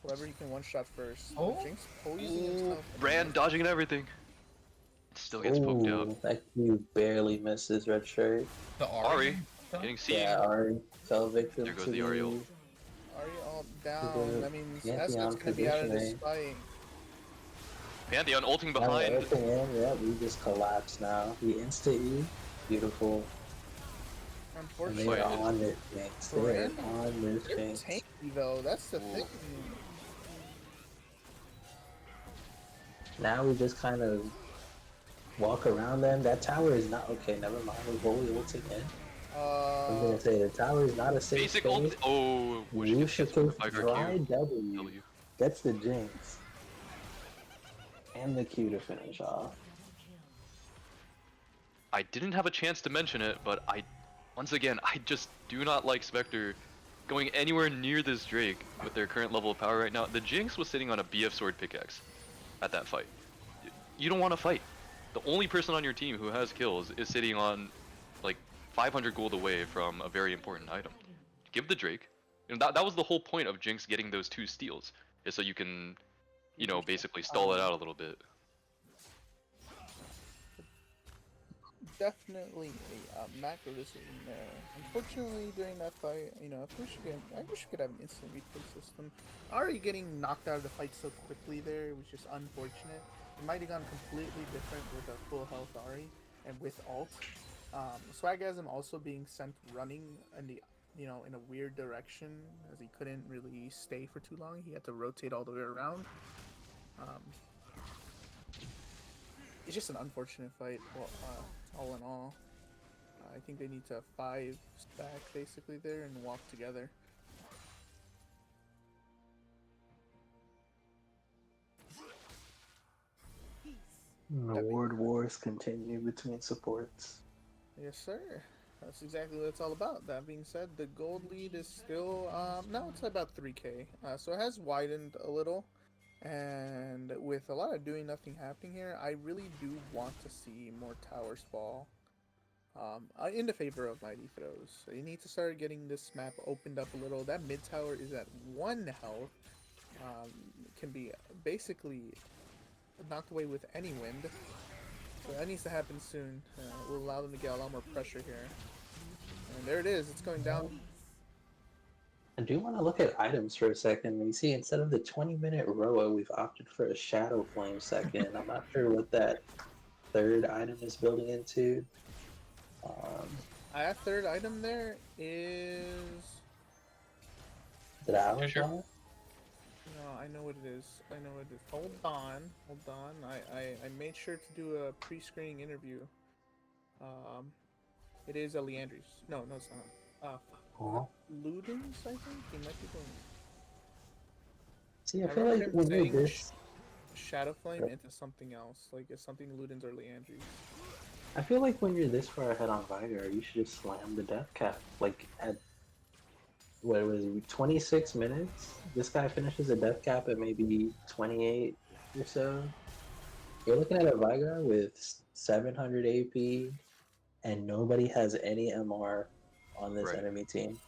Whoever he can one-shot first. Oh. Jinx posing himself. Brand dodging and everything. It still gets poked out. That Q barely misses red shirt. The Ari. Getting seen. Yeah, Ari fell victim There goes to the Ariel. Are you all the down? That means Pantheon Esco's gonna be out of this positioning. fight. Pantheon ulting Now behind. ulting in, yeah, we just collapsed now. He insta-E, beautiful. And they Unfortunately, are Fight is- on this Jinx. They are Brand, on this they're Jinx. tanky though. That's the Ooh. thing. Now we just kind of walk around them. That tower is not okay. Never mind. We're fully ulting in. I'm gonna say the tower is not a safe Basic space. ult. Oh, Wushika's Viper dry Q. W gets the Jinx and the Q to finish off. I didn't have a chance to mention it, but once again, I just do not like Spectre going anywhere near this Drake with their current level of power right now. The Jinx was sitting on a BF sword pickaxe at that fight. You don't want to fight. The only person on your team who has kills is sitting on like 500 gold away from a very important item. Give the Drake. You know, that was the whole point of Jinx getting those 2 steals, is so you can, you know, basically stall it out a little bit. Definitely a macro decision there. Unfortunately, during that fight, you know, I wish we could have an instant replay system. Already getting knocked out of the fight so quickly there was just unfortunate. It might have gone completely different with a full health Ari and with ult. Swagasm also being sent running in the, you know, in a weird direction as he couldn't really stay for too long. He had to rotate all the way around. It's just an unfortunate fight. Well, all in all, I think they need to 5 stack basically there and walk together. The ward wars continue between supports. Yes, sir. That's exactly what it's all about. That being said, the gold lead is still now it's about 3k. So it has widened a little, and with a lot of doing nothing happening here, I really do want to see more towers fall. In the favor of Mighty Throws. So you need to start getting this map opened up a little. That mid tower is at 1 health. Can be basically knocked away with any wind. So that needs to happen soon. Will allow them to get a lot more pressure here. And there it is. It's going down. I do want to look at items for a second. You see, instead of the 20-minute Roa, we've opted for a Shadow Flame second. I'm not sure what that third item is building into. That third item there is... Did I You sure? know? No, I know what it is. I know what it is. Hold on. Hold on. I made sure to do a pre-screening interview. It is a Leandry's. No, it's not. Oh. Ludens, I think? He might be doing... See, I I feel remember like him when you're saying this... Shadow Flame Yep. into something else. Like, it's something Ludens or Leandry's. I feel like when you're this far ahead on Vigar, you should just slam the death cap. Like, at... What was it, 26 minutes? This guy finishes a death cap at maybe 28 or so. You're looking at a Vigar with 700 AP, and nobody has any MR on this Right. enemy team.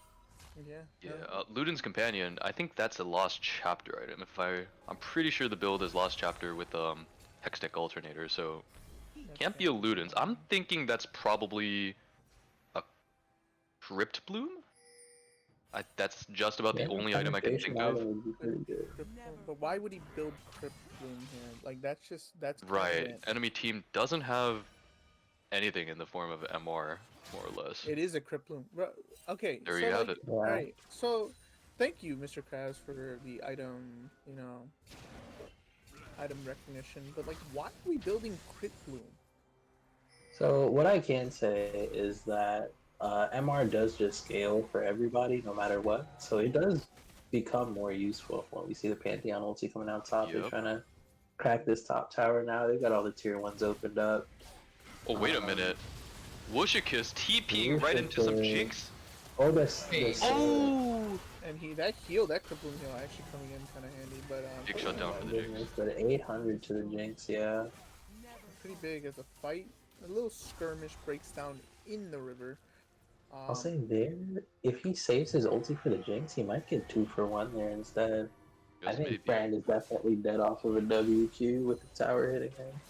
Yeah. Yeah, Luden's Companion, I think that's a lost chapter item. I'm pretty sure the build is lost chapter with Hextech Alternator, so can't be a Luden's. I'm thinking that's probably a Crypt Bloom? That's just about the only item I can think of. Would be pretty good. But why would he build Crypt Bloom here? Like, that's Right, content. enemy team doesn't have anything in the form of MR, more or less. It is a Crypt Bloom. Okay, There so you have like, it. Yeah. Alright, so thank you, Mr. Krabs, for the item, you know, item recognition. But like, why are we building Crypt Bloom? So what I can say is that MR does just scale for everybody, no matter what. So it does become more useful when we see the Pantheon ulti coming out top. They're Yep. trying to crack this top tower now. They've got all the tier 1s opened up. Oh, wait a minute. Wushika's TPing right into some Wushika. Jinx? Oh, this. Oh! And that heal, that Crypt Bloom heal actually coming in kind of handy. But Big shutdown for the Jinx. But 800 to the Jinx, yeah. pretty big as a fight. A little skirmish breaks down in the river. I'll say there, if he saves his ulti for the Jinx, he might get 2 for 1 there instead. I Yes, think maybe. Brand is definitely dead off of a WQ with the tower hitting him.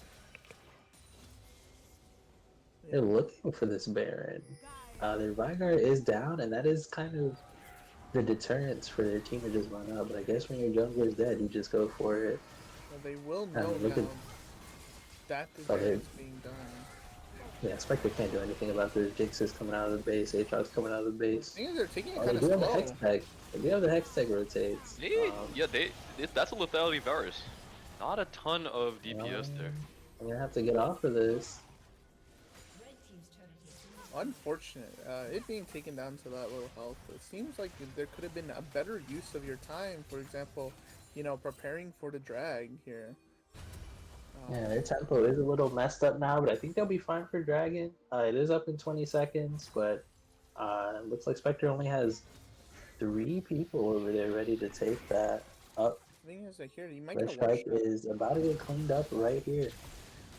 They're looking for this Baron. their Vanguard is down, and that is kind of the deterrence for their team to just run up. But I guess when your jungler is dead, you just go for it. Well, they will I know mean, look now at that the oh, damage is being done. yeah, Spectre can't do anything about this. Jinx is coming out of the base. Aatrox coming out of the The base. thing is, they're taking it Oh, kind they of do have the Hex slow. Tech. They do have the Hex Tech rotates. Yeah, that's a lethality virus. Not a ton of DPS there. I'm gonna have to get off of this. Unfortunate. It being taken down to that low health. It seems like there could have been a better use of your time. For example, you know, preparing for the drag here. Yeah, their tempo is a little messed up now, but I think they'll be fine for Dragon. It is up in 20 seconds, but it looks like Spectre only has 3 people over there ready to take that up. The thing is that here you might Red get a one Strike shot. is about to get cleaned up right here.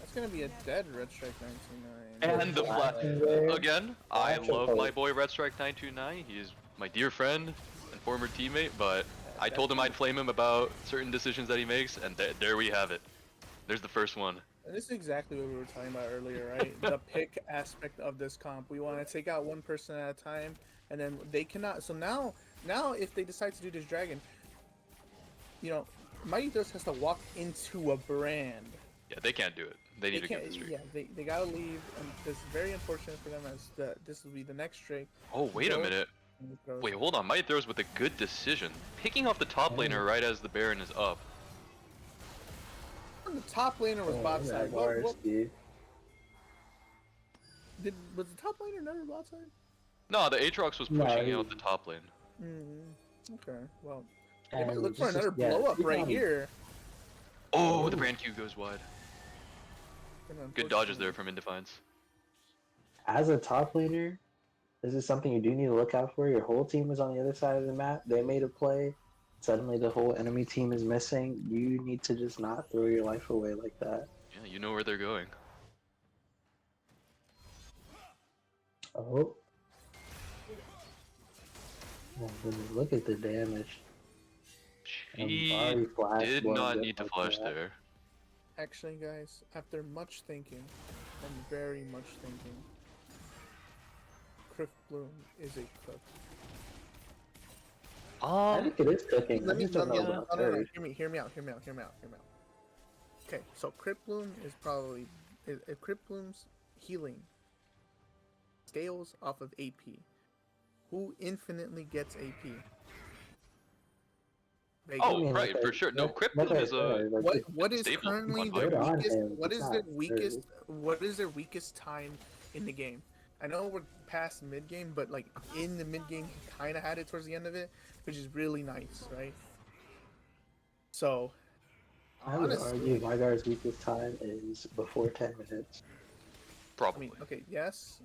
That's gonna be a dead Red Strike 99. And the flat there. again. I Flash love of my hope. boy Red Strike 929. He is my dear friend and former teammate, but I told him I'd flame him about certain decisions that he makes, and there we have it. There's the first one. And this is exactly what we were talking about earlier, right? The pick aspect of this comp. We want to take out one person at a time, and then they cannot. So now if they decide to do this dragon, you know, Mighty Thirst has to walk into a brand. Yeah, they can't do it. They need to get can't. the streak. Yeah, they gotta leave, and this is very unfortunate for them as this will be the next streak. Oh, wait a minute. Wait, hold on. Mighty Throws with a good decision. Picking off the top laner right as the Baron is up. The top laner was bot side. Was the top laner never bot side? No, the Aatrox was pushing out the top lane. Okay, well, they might And look for just- another yeah, blow up keep right on- here. Oh, the brand Q goes wide. And Good dodges there from Indefiance. As a top laner, this is something you do need to look out for. Your whole team is on the other side of the map. They made a play. Suddenly the whole enemy team is missing. You need to just not throw your life away like that. Yeah, you know where they're going. Oh. Oh, look at the damage. She Bari flash did blows not up need to like flash that. there. Actually, guys, after much thinking, and very much thinking, Criff Bloom is a cook. I think it is cooking. Let I me just don't know no, about no, no, third. hear me out. Okay, so Criff Bloom is Criff Bloom's healing scales off of AP. Who infinitely gets AP? Veigar. Oh, mean, right, like for sure. No, like Cryptloom is a... said, like, What is staple currently on their Good on weakest? him. What It's is not their weakest? third. What is their weakest time in the game? I know we're past mid game, but like in the mid game, he kind of had it towards the end of it, which is really nice, right? So, I would honestly, argue Vygar's weakest time is before 10 minutes. I Probably. mean, okay, yes,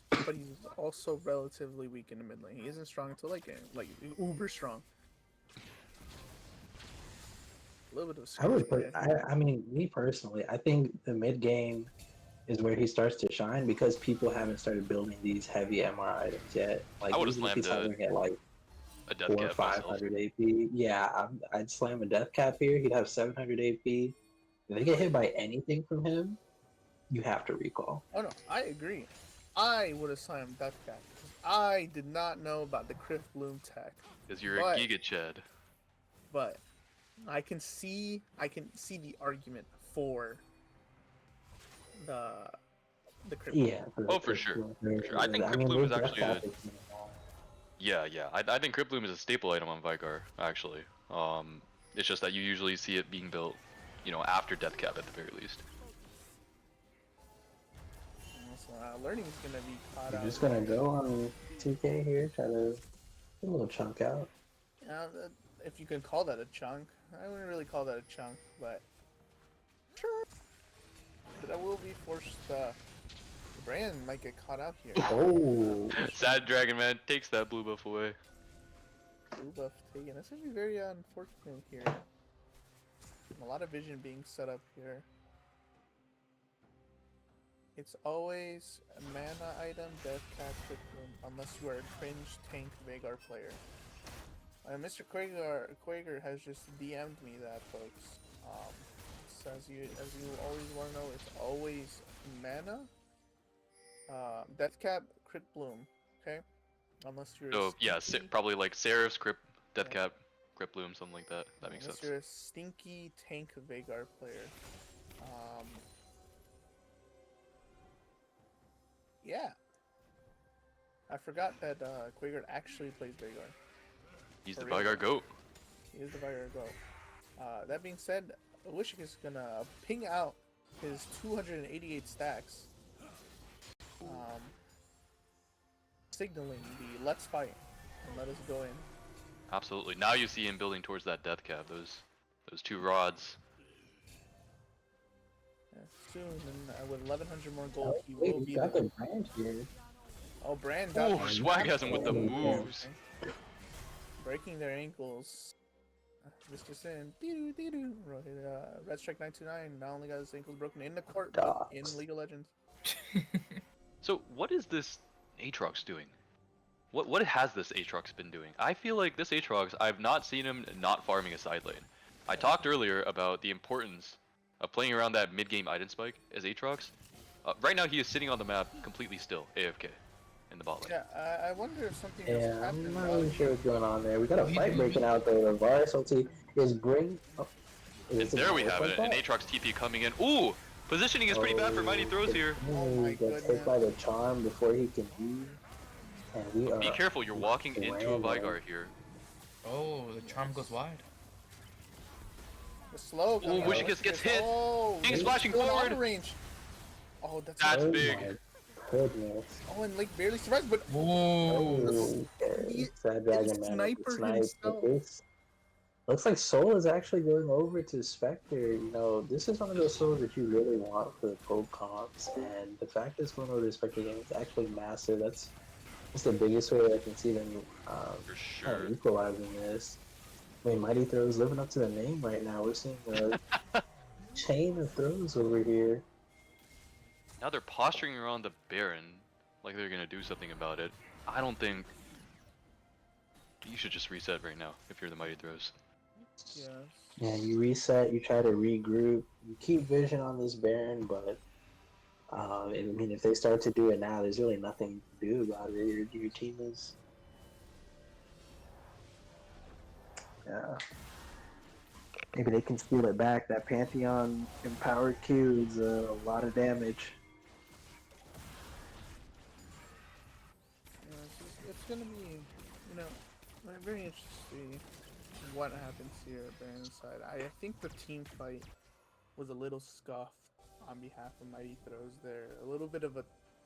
but he's also relatively weak in the mid lane. He isn't strong until like uber strong. A little bit of I would skill, put. yeah. I mean, me personally, I think the mid game is where he starts to shine because people haven't started building these heavy MR items yet. Like I would've even if he's slammed hovering at like A death 400 cap or myself. 500 AP. Yeah, I'd slam a death cap here. He'd have 700 AP. If they get hit by anything from him, you have to recall. Oh no, I agree. I would have slammed Death Cat because I did not know about the Criff Bloom tech. Because you're But- a Giga Chad. But I can see the argument for the Criff Bloom. Yeah. Oh, for sure. For sure. I think Crypt Bloom is actually a... Yeah. I think Cryptloom is a staple item on Vigar, actually. It's just that you usually see it being built, after Death Cap at the very least. So, learning's gonna be caught I'm out. just gonna go on 2K here, try to get a little chunk out. If you can call that a chunk, I wouldn't really call that a chunk, but sure. But I will be forced. The brand might get caught out here. Oh, Sad Dragon Man takes that blue buff away. Blue buff taken. This would be very unfortunate here. A lot of vision being set up here. It's always a mana item, Death Cat, unless you are a cringe tank Veigar player. Mr. Quaker has just DM'd me that, folks. So as you always want to know, it's always mana, Death Cap, Crit Bloom, Okay. Unless you're. So yeah, stinky, probably like Seraph's, Crypt, Yeah. Deathcap, Crypt Bloom, something like that. That makes unless sense. you're a stinky tank Veigar player. Yeah. I forgot that Quaker actually plays Veigar. He's For the real. Veigar GOAT. He is the Veigar Go. That being said, Wishik is gonna ping out his 288 stacks, signaling the let's fight and let us go in. Absolutely. Now you see him building towards that Deathcap. Those two rods. Yeah, soon, and with 1100 more gold, he Wait, will we be got the. the brand here. Oh, Brand Oh, got Swag has him with the Okay. moves. breaking their ankles. Mr. Sin, Red Strike 929 not only got his ankles broken in the court, but in Dogs. League of Legends. So what is this Aatrox doing? What has this Aatrox been doing? I feel like this Aatrox, I've not seen him not farming a side lane. I talked earlier about the importance of playing around that mid-game item spike as Aatrox. Right now he is sitting on the map completely still, AFK, in the bot lane. Yeah, I wonder if something has Yeah, happened. I'm not really sure what's going on there. We got a He- fight he- breaking out though. The Varus ulti is bring. Oh, And is it there we work have like it, an that? Aatrox TP coming in. Ooh! Positioning is pretty bad for Mighty Throws here. Oh my He gets hit goodness. by the charm before he can heal. And we are. Be careful, you're walking into a Reno. Veigar here. Oh, the charm goes wide. The slow. Oh, Wishicus gets hit. Oh, He's he's flashing still in forward. auto range. Oh, that's That's Oh big. my goodness. Oh, and like barely survives, but Whoa. He- Sad Dragon it's Man. Sniper Snipe with himself. this. Looks like Soul is actually going over to Spectre. You know, this is one of those souls that you really want for the pro comps, and the fact that it's going over to Spectre game is actually massive. That's the biggest way that I can see them For kind sure. of equalizing this. I mean, Mighty Throws living up to the name right now. We're seeing a chain of throws over here. Now they're posturing around the Baron like they're gonna do something about it. I don't think you should just reset right now if you're the Mighty Throws. yes. Yeah, you reset, you try to regroup, you keep vision on this Baron, but I mean, if they start to do it now, there's really nothing you can do about it. Your team is, yeah. Maybe they can steal it back. That Pantheon empowered Q is a lot of damage. Yeah, it's gonna be, very interesting what happens here at Baron's side. I think the team fight was a little scuffed on behalf of Mighty Throws there. A little bit of a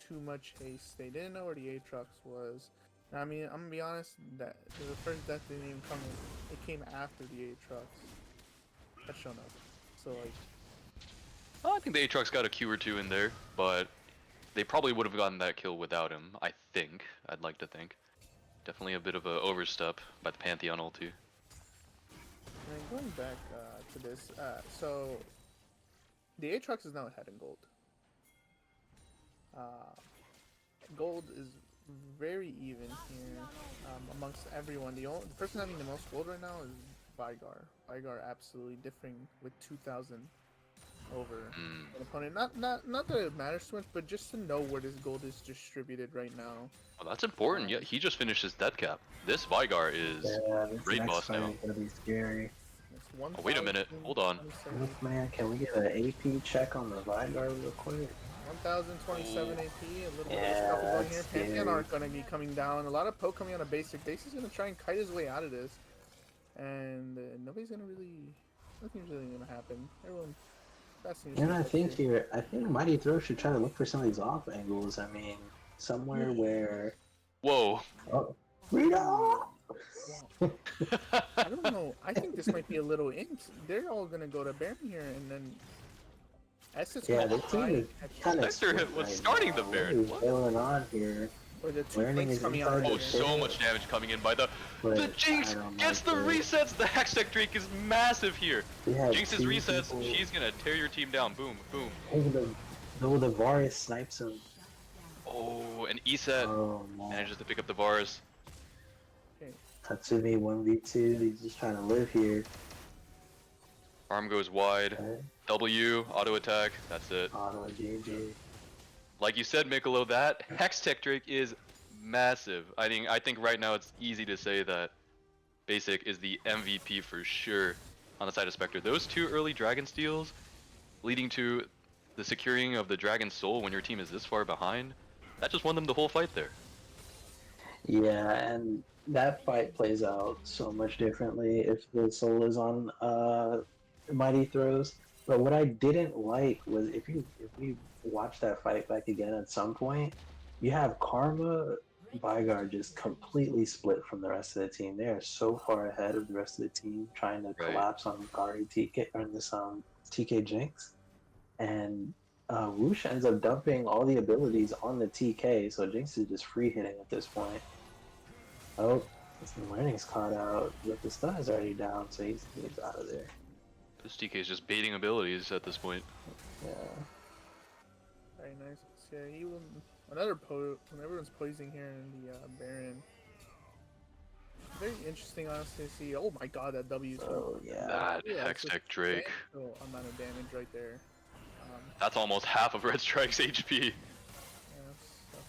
too much haste. They didn't know where the Aatrox was. I mean, I'm gonna be honest, that the first death didn't even come in. It came after the Aatrox had shown up. So like, Oh, I think the Aatrox got a Q or two in there, but they probably would have gotten that kill without him, I think. I'd like to think. Definitely a bit of a overstep by the Pantheon ulti. and going back to this, so the Aatrox is now ahead in gold. Gold is very even here amongst everyone. The person having the most gold right now is Veigar. Veigar absolutely differing with 2,000 over an opponent. Not that it matters too much, but just to know where this gold is distributed right now. Well, that's important. Yeah, he just finished his death cap. This Veigar is This great next boss fight now. is gonna be scary. It's Oh, wait a minute. Hold on. 1,027 Look, man, can we get an AP check on the Vanguard real quick? 1,027 AP, a little bit of Yeah, scuffle going here. that's Pantheon scary. aren't going to be coming down. A lot of poke coming on a basic. Base is going to try and kite his way out of this. And nothing's really going to happen. Everyone, that's the And I think here, I think Mighty Throw should try to look for some of these off angles. I mean, somewhere where. Whoa. Oh, Reno! I don't know. I think this might be a little int. They're all going to go to Baron here, and then Essence Yeah, might this team try is and kind of. Spectre was starting the Baron. What is going on here? or the two Learning flanks is coming inside out. Oh, the here. so much damage coming in by the But Jinx I don't gets the like it. resets. The Hextech Drake is massive here. We had Jinx's two resets. people- She's gonna tear your team down. Boom, boom. the Varus snipes him. Oh, and Iset Oh man. manages to pick up the bars. Tatsumi 1v2. He's just trying to live here. Arm goes wide. Okay. W, auto attack. That's it. Auto GG. Like you said, Mikolo, that Hextech Drake is massive. I think right now it's easy to say that Basic is the MVP for sure on the side of Spectre. Those two early Dragon steals leading to the securing of the Dragon Soul when your team is this far behind, that just won them the whole fight there. Yeah, and that fight plays out so much differently if the soul is on Mighty Throws. But what I didn't like was if we watch that fight back again at some point, you have Karma Vygar just completely split from the rest of the team. They are so far ahead of the rest of the team trying to Right. collapse on Gary TK or this TK Jinx. And Woosh ends up dumping all the abilities on the TK, so Jinx is just free hitting at this point. Oh, Learning's caught out, but the stun is already down, so he's out of there. This TK is just baiting abilities at this point. Yeah. Very nice. Yeah, he will. Another when everyone's poising here in the Baron. Very interesting, honestly, to see. Oh my god, that W. Oh yeah. That Yeah, Hextech Drake. Amount of damage right there. That's almost half of Red Strike's HP.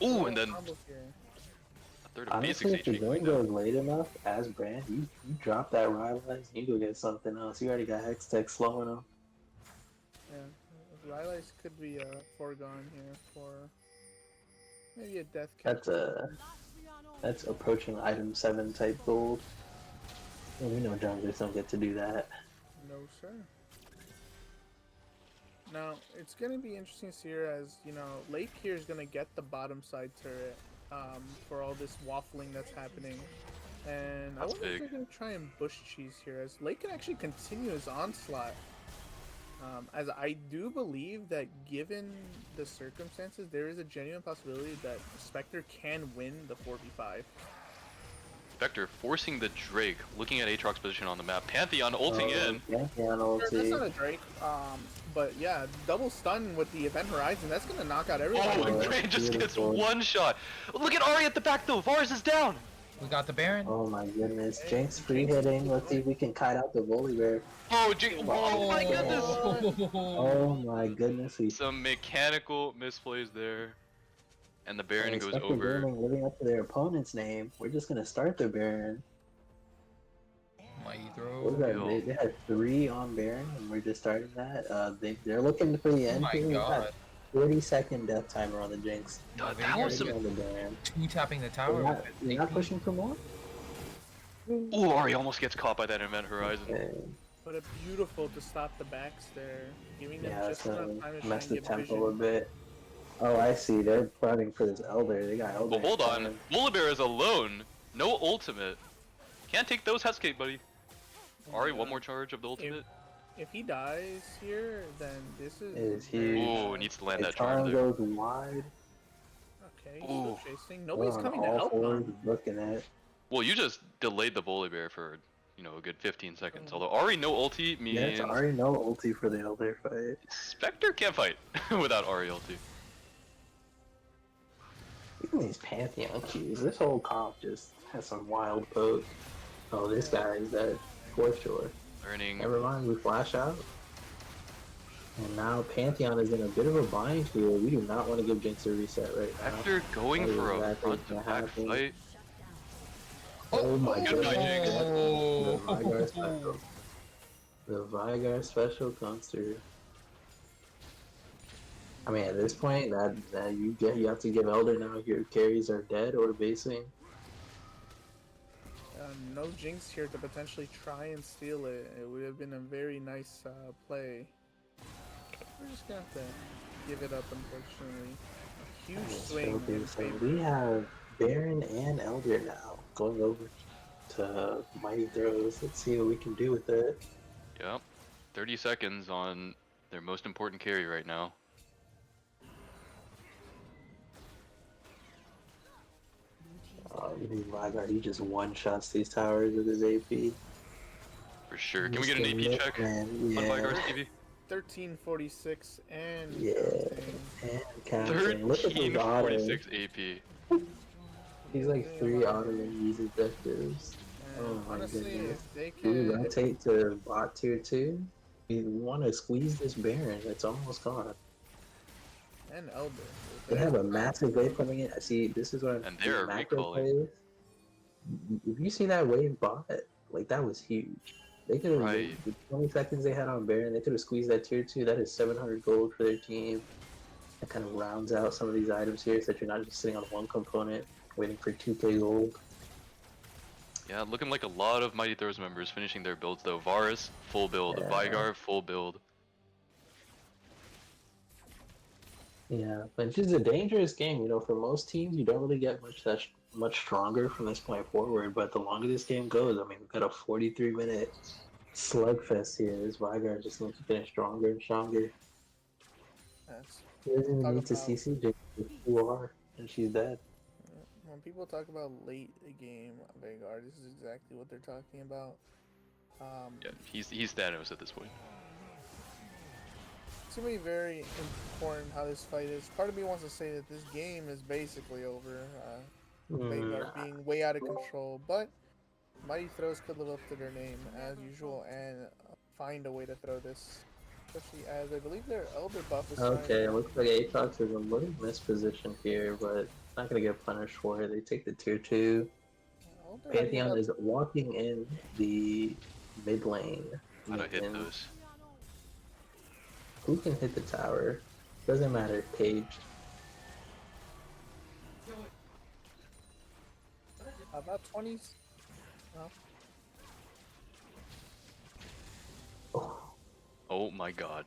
Yeah, Ooh, and then combo here. a third of Honestly, Basic's if the HP going game down. goes late enough, as Brand, you drop that Rivalize, you go get something else. You already got Hextech slowing him. Yeah, Rylai's could be foregone here for maybe a death catch. That's approaching item 7 type gold. And we know junglers don't get to do that. No, sir. Now, it's going to be interesting to see here as, you know, Lake here is going to get the bottom side turret for all this waffling that's happening. And That's I wonder if big. they're going to try and bush cheese here as Lake can actually continue his onslaught. As I do believe that given the circumstances, there is a genuine possibility that Spectre can win the 4v5. Spectre forcing the Drake, looking at Aatrox's position on the map. Pantheon ulting in. Pantheon That's ulti. not a Drake, but yeah, double stun with the Event Horizon, that's going to knock out everyone. Oh, and Oh, Brain just gets beautiful. one shot. Look at Ari at the back though. Vars is down. We got the Baron. Oh my goodness. Jinx free hitting. Let's see if we can kite out the Volibear. Oh, oh my goodness. Oh my goodness. Some mechanical misplays there. And the Baron And goes Spectre over. Gaming living up to their opponent's name. We're just gonna start the Baron. Mighty What is throw. that? They had 3 on Baron, and we're just starting that. They're looking for the Oh end. my here. We got god. 40-second death timer on the Jinx. That was some. On the Baron. Two tapping the You're tower. not, with you're not AP. pushing for more? Oh, Ari almost gets caught by that Event Horizon. Okay. But it's beautiful to stop the backs there, giving them Yeah, just so enough time to try mess and the get tempo a vision. bit. Oh, I see. They're plotting for this Elder. They got Elder. But hold on, coming. Volibear is alone. No ultimate. Can't take those Heskate, buddy. Ari, one more charge of the ultimate. If he dies here, then this is... It is very huge. Oh, bad. needs to land that Charm charge there. goes wide. Okay, he's Ooh. still chasing. Nobody's On coming to all help fours, him. looking at. Well, you just delayed the Volibear for, you know, a good 15 seconds. Although Ari no ulti means Yeah, it's already no ulti for the Elder fight. Spectre can't fight without Ari ulti. Even these Pantheon cues, this whole comp just has some wild poke. Oh, this guy is that for sure. Learning. Never mind, we flash out. And now Pantheon is in a bit of a bind here. We do not want to give Jinx a reset right now. Spectre going That is for a exactly front to what back happened. fight. Oh my Good goodness. fight, Jinx. The Vygar special. The Vygar special comes through. I mean, at this point, that you have to give Elder now. Your carries are dead or basing. No Jinx here to potentially try and steal it. It would have been a very nice play. We're just gonna have to give it up, unfortunately. A huge swing in So favor. we have Baron and Elder now going over to Mighty Throws. Let's see what we can do with it. Yep. 30 seconds on their most important carry right now. Vygar, he just one-shots these towers with his AP. For sure. Can we get an Mr. AP check Mitman, on yeah. Vygar's TV? 1346 and Yeah, counting. and counting. Look at those autos. 1346 AP. He's like 3 autoing these objectives. And Oh my honestly, goodness. if they Do we can, rotate to bot tier 2? We want to squeeze this Baron. It's almost gone. And Elder. They have a massive wave coming in. I see. This is what And they're macro recalling. players. If you see that wave bot, like that was huge. They could have Right. the 20 seconds they had on Baron. They could have squeezed that tier 2. That is 700 gold for their team. That kind of rounds out some of these items here, so that you're not just sitting on one component waiting for 2k gold. Yeah, looking like a lot of Mighty Throws members finishing their builds though. Varus, full build. Yeah. Vygar, full build. Yeah, but it's just a dangerous game. You know, for most teams, you don't really get much stronger from this point forward. But the longer this game goes, I mean, we've got a 43-minute slugfest here. This Vygar just seems to get stronger and stronger. That's, He doesn't even Talk need to about- CC JR, and she's dead. when people talk about late game Vanguard, this is exactly what they're talking about. Yeah, he's Thanos at this point. It's gonna be very important how this fight is. Part of me wants to say that this game is basically over. Vanguard being way out of control, but Mighty Throws could live up to their name as usual and find a way to throw this. Especially as I believe their Elder buff is Okay, it looks like Atox is a little mispositioned here, but not gonna get punished for it. They take the tier 2. Pantheon is walking in the mid lane. Gotta hit And those. who can hit the tower? Doesn't matter, Caged. About 20. Well, Oh. Oh my god.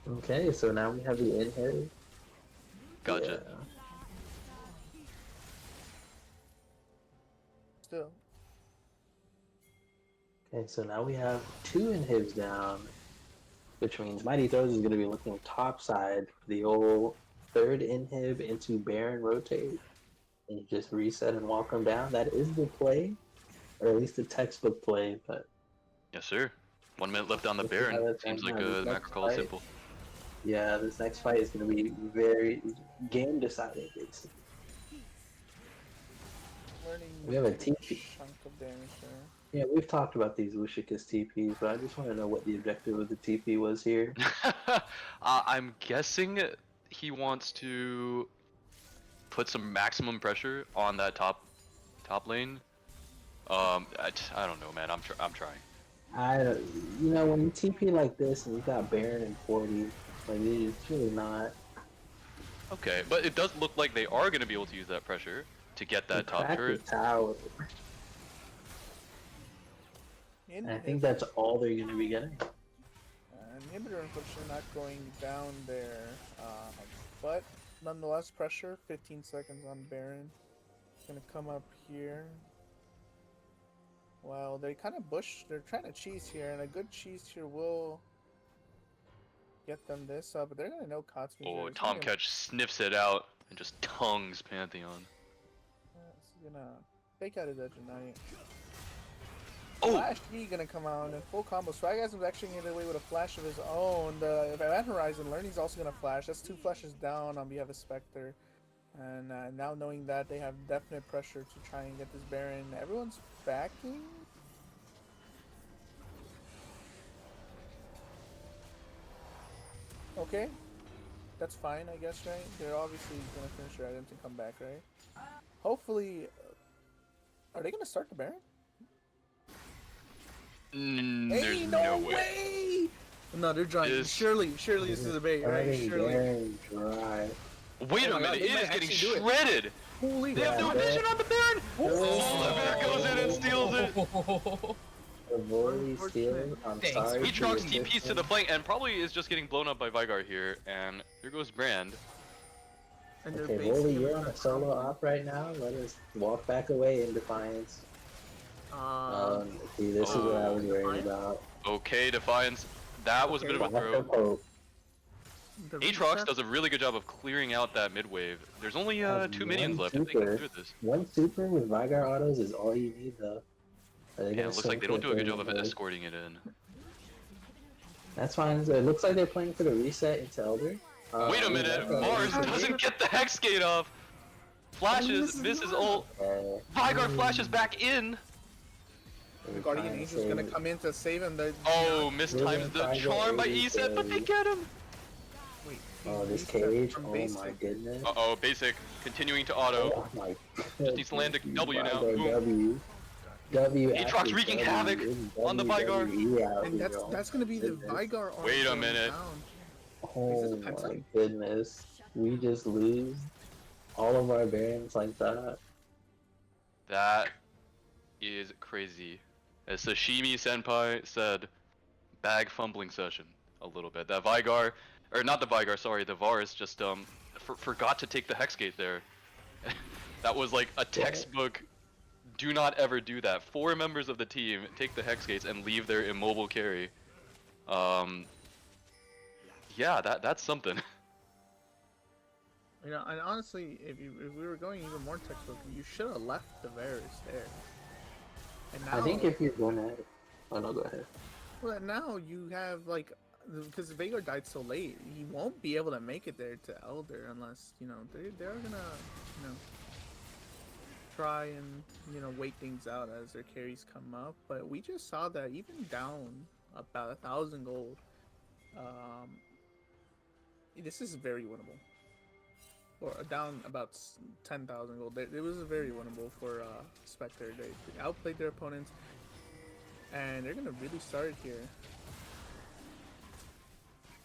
Okay, so now we have the inherit. Gotcha. Yeah. still. Okay, so now we have 2 inhibs down, which means Mighty Throws is going to be looking topside for the old 3rd inhib into Baron rotate. And you just reset and walk them down. That is the play, or at least the textbook play, but Yes, sir. 1 minute left on the Let's see Baron. how that Seems pans like out. a This next macro call is fight- simple. yeah, this next fight is going to be very game deciding, basically. Learning We have a big TP. chunk of damage there. Yeah, we've talked about these Lushikas TPs, but I just want to know what the objective of the TP was here. I'm guessing he wants to put some maximum pressure on that top lane. I don't know, man. I'm trying. You know, when you TP like this and you got Baron and 40, like it's really not. Okay, but it does look like they are going to be able to use that pressure to get that top Crack the turret. tower. And I think that's all they're going to be getting. Inhibitor unfortunately not going down there, but nonetheless pressure. 15 seconds on Baron. Gonna come up here. Well, they kind of they're trying to cheese here, and a good cheese here will get them this up, but they're gonna know Kotsumi. Oh, Tom Catch sniffs it out and just tongues Pantheon. He's gonna fake out his edge tonight. Oh! Flash E gonna come out in full combo. Swagasm's actually gonna get away with a flash of his own. The Event Horizon Learning's also gonna flash. That's 2 flashes down on behalf of Spectre. And now knowing that, they have definite pressure to try and get this Baron. Everyone's backing. Okay. That's fine, I guess, right? They're obviously gonna finish their items and come back, right? Hopefully... are they gonna start the Baron? There's no way. No, they're drawing. Is- Surely this is a bait, right? Already Surely. Baron dry. Wait Oh a my God, minute, they it might is getting actually do it. shredded! Holy They have no Yeah, vision on the Baron! Oh. Oh, the Baron goes in and steals it! Avoid stealing. I'm Thanks. sorry. He for trucks your TPs to the flank and probably is just getting blown up by Vygar here, and there goes Brand. And they're Okay, basically Wooly, you're on a solo op right now. Let us walk back away in defiance. See, this is what I was worried about. Okay, Defiance. That was a bit of a Walk throw. the Pope. Aatrox does a really good job of clearing out that mid wave. There's only Has 2 minions one left if they can super. clear this. One super with Vygar autos is all you need, though. Are they Yeah, gonna it looks like swing they for don't do a good the job of third? escorting it in. That's fine. So it looks like they're playing for the reset into Elder. Wait a minute, Mars doesn't get the Hex Gate off! Flashes, misses ult. Vygar flashes back in! The Guardian Angel's gonna come in to save him. Oh, mistimes the charm by ESET, but they get him! Oh, this reset cage. from Oh basic. my goodness. Uh-oh, basic. Continuing to auto. Oh my Just needs to land a W now. Vigar Boom. W. W. Aatrox after wreaking W. havoc It's on the Vigar. WWE out And here. Oh that's my gonna be the goodness. Vigar arm Wait a going minute. down. Oh Is this a my Penta? goodness. We just lose all of our barons like that. That is crazy. As Sashimi Senpai said, bag fumbling session a little bit. That Vigar, or not the Vigar, sorry, the Varus just forgot to take the Hex Gate there. That was like a textbook. Do not ever do that. 4 members of the team take the Hex Gates and leave their immobile carry. Yeah, that's something. You know, and honestly, if we were going even more textbook, you should have left the Varus there. And now, I think if you're gonna, oh no, go ahead. well, now you have like, because Vagar died so late, he won't be able to make it there to Elder unless they're gonna try and wait things out as their carries come up. But we just saw that even down about 1,000 gold, this is very winnable. Or down about 10,000 gold. It was very winnable for Spectre. They outplayed their opponents, and they're gonna really start here.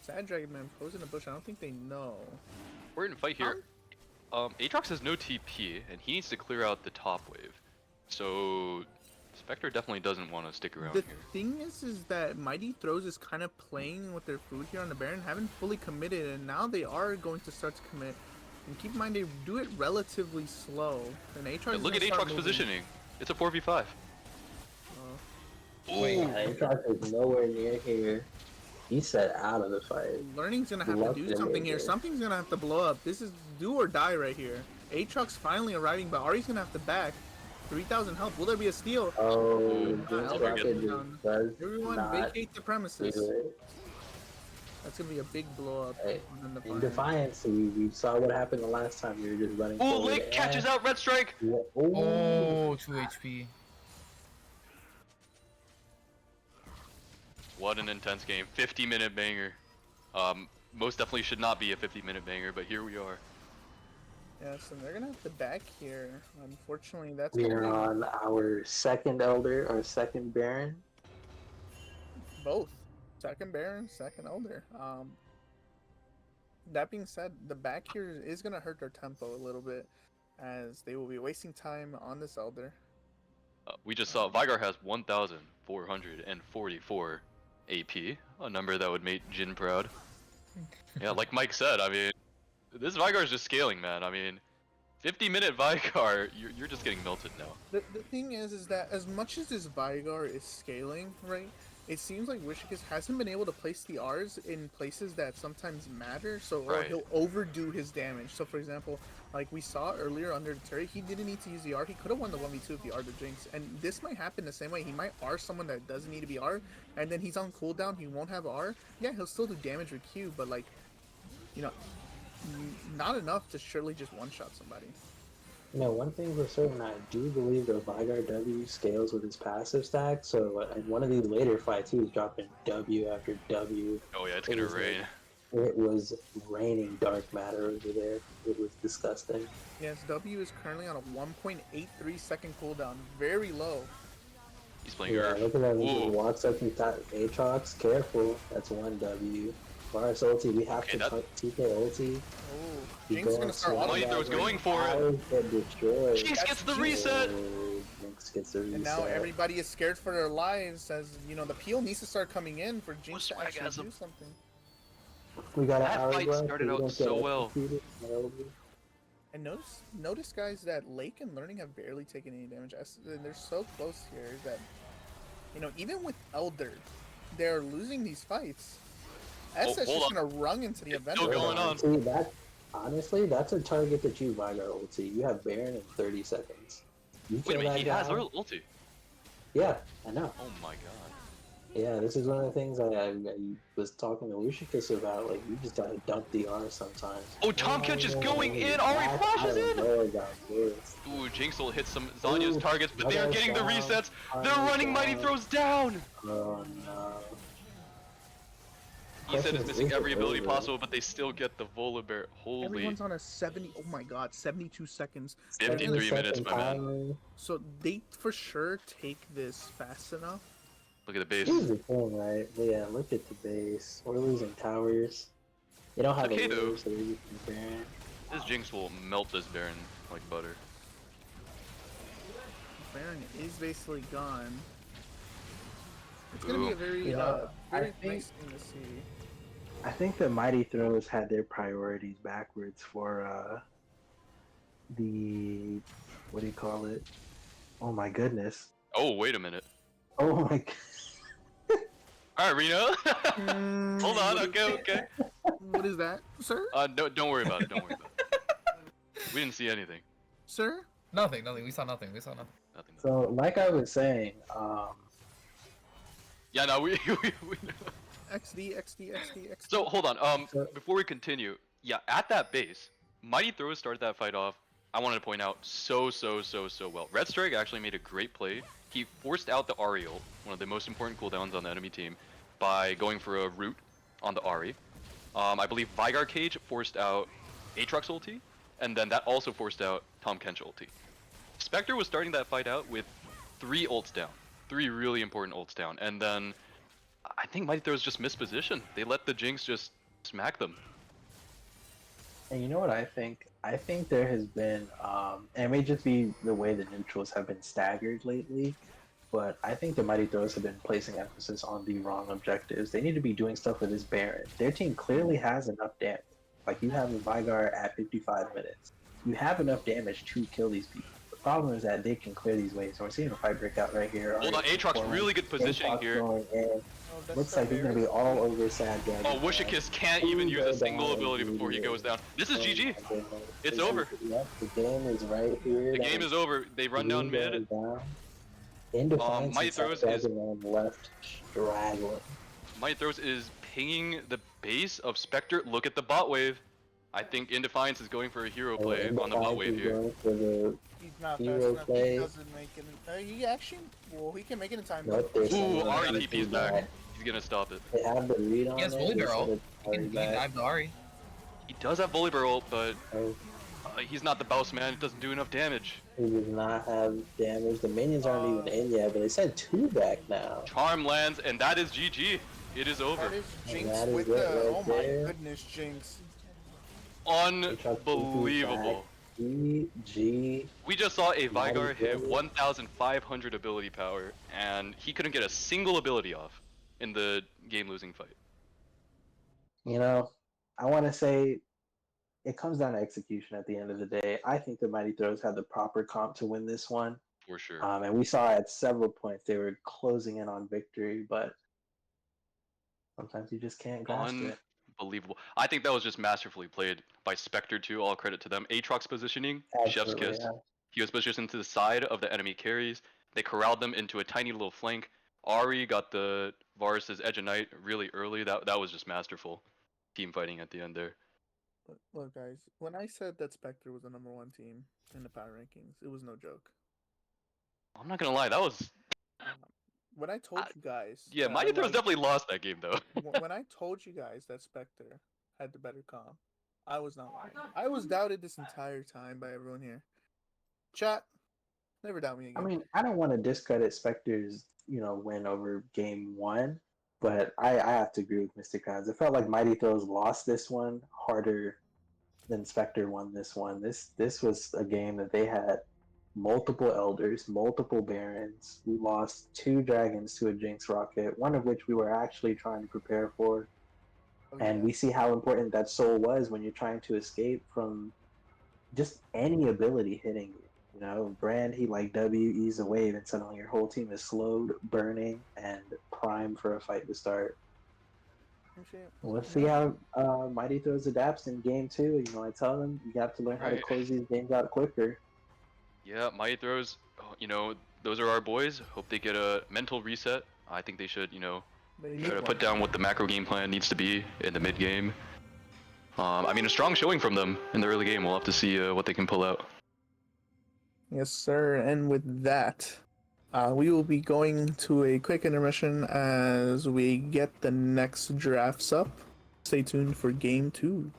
Sad Dragon Man posing a bush. I don't think they know. We're in a fight here. Aatrox has no TP, and he needs to clear out the top wave. So Spectre definitely doesn't want to stick around The here. thing is that Mighty Throws is kind of playing with their food here on the Baron, haven't fully committed, and now they are going to start to commit. And keep in mind, they do it relatively slow. And Aatrox Yeah, look at Aatrox positioning. It's a 4v5. Wait, Aatrox is nowhere near here. He set out of the fight. Learning's gonna have to do something here. Something's gonna have to blow up. This is do or die right here. Aatrox finally arriving, but Ari's gonna have to back. 3,000 health. Will there be a steal? Oh, Jinx Jinx Rocket Rocket down. does Everyone not vacate the premises. do it. That's gonna be a big blow up. Hey, in the in final. Defiance, we saw what happened the last time. We were just running Oh, forward. Link catches out Red Strike! Oh, 2 HP. What an intense game. 50-minute banger. Most definitely should not be a 50-minute banger, but here we are. Yeah, so they're gonna have to back here. Unfortunately, that's We gonna are be on our second Elder, our second Baron. both. Second Baron, second Elder. That being said, the back here is gonna hurt their tempo a little bit, as they will be wasting time on this Elder. We just saw Vigar has 1,444 AP, a number that would make Jin proud. Yeah, like Mike said, I mean, this Vigar is just scaling, man. I mean, 50-minute Vigar, you're just getting melted now. The thing is that as much as this Vigar is scaling, right, it seems like Wishicus hasn't been able to place the R's in places that sometimes matter, so or Right. he'll overdo his damage. So for example, like we saw earlier under the turret, he didn't need to use the R. He could have won the 1v2 if the R to Jinx, and this might happen the same way. He might R someone that doesn't need to be R, and then he's on cooldown, he won't have R. Yeah, he'll still do damage with Q, but like, not enough to surely just one-shot somebody. You know, one thing for certain, I do believe the Vigar W scales with his passive stack, so in one of these later fights, he was dropping W after W. Oh yeah, it's gonna rain. It was raining dark matter over there. It was disgusting. Yes, W is currently on a 1.83 second cooldown, very low. He's playing Yeah, Earth. look at that. He Ooh. just walks up and Aatrox, careful. That's one W. Varus ulti, we have Okay, to TK ulti. Oh, He Jinx is gonna goes start swing auto Mighty Throws back, going for it. Powers get destroyed. Jinx That's gets the Jinx. reset! Oh, Jinx gets the reset. And now everybody is scared for their lives, as the peel needs to start coming in for Jinx to actually Swaggasm. do something. We got an That fight hourglass, started we out don't so get well. executed. No. And notice guys that Lake and Learning have barely taken any damage. They're so close here that even with Elder, they're losing these fights. SS hold just on. gonna run into the It's event. still going on. See, honestly, that's a target that you Vigar ulti. You have Baron in 30 seconds. You Wait a kill minute, that he guy. has real ulti. Yeah, I know. Oh my god. Yeah, this is one of the things I was talking to Lucius about. Like, you just gotta dump the R sometimes. Oh, Tomcat just going in! Ari flashes in! Ooh, Jinx will hit some Zanya's Ooh, targets, but they are getting the down, resets. They're Arya's running Mighty down. Throws down! Oh no. He said Question it's is missing it every ability over? possible, but they still get the Volibear. Holy. Everyone's on a 70. Oh my god, 72 seconds. They're 53 gonna- minutes, my man. timer. So they for sure take this fast enough. Look at the base. Here's the thing, right? Yeah, look at the base. We're losing towers. They don't have okay, a though. wave, so they're using Baron. This Jinx will melt this Baron like butter. Baron is basically gone. It's gonna be Ooh. a very, Yeah, I very think- nice thing to see. I think the Mighty Throws had their priorities backwards for the what do you call it? Oh my goodness. Oh, wait a minute. Oh my god. Alright, Reno. Hold on, okay. What is that, sir? No, don't worry about it, don't worry about it. We didn't see anything. Sir? Nothing. We saw nothing. Nothing. So like I was saying, Yeah, no, we XD. So, hold on, So- before we continue, yeah, at that base, Mighty Throws started that fight off, I wanted to point out, so well. Red Strike actually made a great play. He forced out the Ahri ult, one of the most important cooldowns on the enemy team, by going for a root on the Ahri. I believe Vigar Cage forced out Aatrox ulti, and then that also forced out Tahm Kench ulti. Spectre was starting that fight out with 3 ults down. 3 really important ults down, and then I think Mighty Throws just missed position. They let the Jinx just smack them. and you know what I think? I think there has been, and it may just be the way the neutrals have been staggered lately, but I think the Mighty Throws have been placing emphasis on the wrong objectives. They need to be doing stuff with this Baron. Their team clearly has enough damage. Like, you have a Vigar at 55 minutes. You have enough damage to kill these people. The problem is that they can clear these waves. So we're seeing a fight break out right here. Hold on, Aatrox, really good positioning Aatrox here. going in. Oh, that's Looks so like he's going to be all over Sad Dragon. Oh, Wishikis can't even use a single ability before he goes down. This is GG. It's over. Yep, the game is right here. The game is over. They run down mid. In defiance, Mighty and Sad Throws is- Dragon on left straggling. Mighty Throws is pinging the base of Spectre. Look at the bot wave. I think In Defiance is going for a hero play on the bot wave here. For the He's not fast Hero enough. play. He doesn't make it. He actually, well, he can make it in time. Nope, though. there's Ooh, someone Ahri that TP's is back. back. He's gonna stop it. They have the read on He has it. Holy They Barrel. said He can it's already dive the Ahri. He does have Volibear ult, but back. he's not the boss man. It doesn't do enough damage. He does not have damage. The minions aren't even in yet, but they sent 2 back now. Charm lands, and that is GG. It is over. That is Jinx that is with it the. right Oh my there. goodness, Jinx. Unbelievable. GG. We just saw a Mighty Vigar hit Throws. 1,500 ability power, and he couldn't get a single ability off in the game-losing fight. You know, I want to say it comes down to execution at the end of the day. I think the Mighty Throws had the proper comp to win this one. For sure. And we saw at several points they were closing in on victory, but sometimes you just can't grasp it. Unbelievable. I think that was just masterfully played by Spectre too. All credit to them. Aatrox positioning, chef's Absolutely, kiss. yeah. He was positioned to the side of the enemy carries. They corralled them into a tiny little flank. Ahri got the Varus's Edge of Night really early. That was just masterful. Team fighting at the end there. Look, guys, when I said that Spectre was the #1 team in the power rankings, it was no joke. I'm not gonna lie, that was When I told you guys, yeah. that Mighty I Throws liked- definitely lost that game though. when I told you guys that Spectre had the better comp, I was not lying. I was doubted this entire time by everyone here. Chat, never doubt me again. I mean, I don't want to discredit Spectre's, win over game 1, but I have to agree with Mr. Krabs. It felt like Mighty Throws lost this one harder than Spectre won this one. This was a game that they had multiple Elders, multiple Barons. We lost 2 Dragons to a Jinx Rocket, one of which we were actually trying to prepare for. Oh, And yeah. we see how important that soul was when you're trying to escape from just any ability hitting you. Brand, he like WE's a wave, and suddenly your whole team is slowed, burning, and primed for a fight to start. Appreciate it. Let's see how Mighty Throws adapts in game 2. I tell them you have to learn how to Right. close these games out quicker. Yeah, Mighty Throws. Those are our boys. Hope they get a mental reset. I think they should, They try need to one. put down what the macro game plan needs to be in the mid game. A strong showing from them in the early game. We'll have to see what they can pull out. Yes, sir. And with that, We will be going to a quick intermission as we get the next drafts up. Stay tuned for game 2.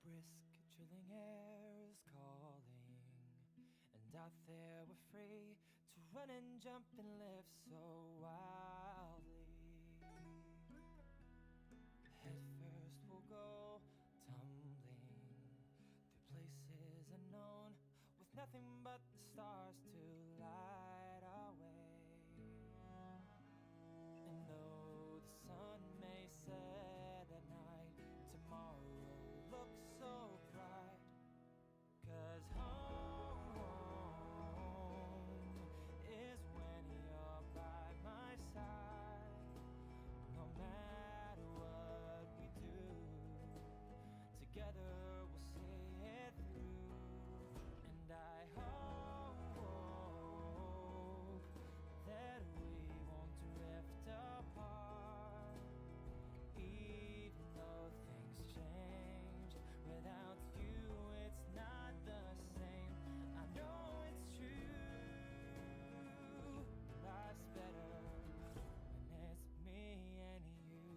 The brisk, chilling air is calling, and out there we're free to run and jump and live so wildly. Head first we'll go tumbling through places unknown, with nothing but the stars to light our way. And though the sun may set at night, tomorrow looks so bright. 'Cause home is when you're by my side. No matter what we do, together we'll see it through. And I hope that we won't drift apart, even though things change. Without you it's not the same. I know it's true. Life's better when it's me and you.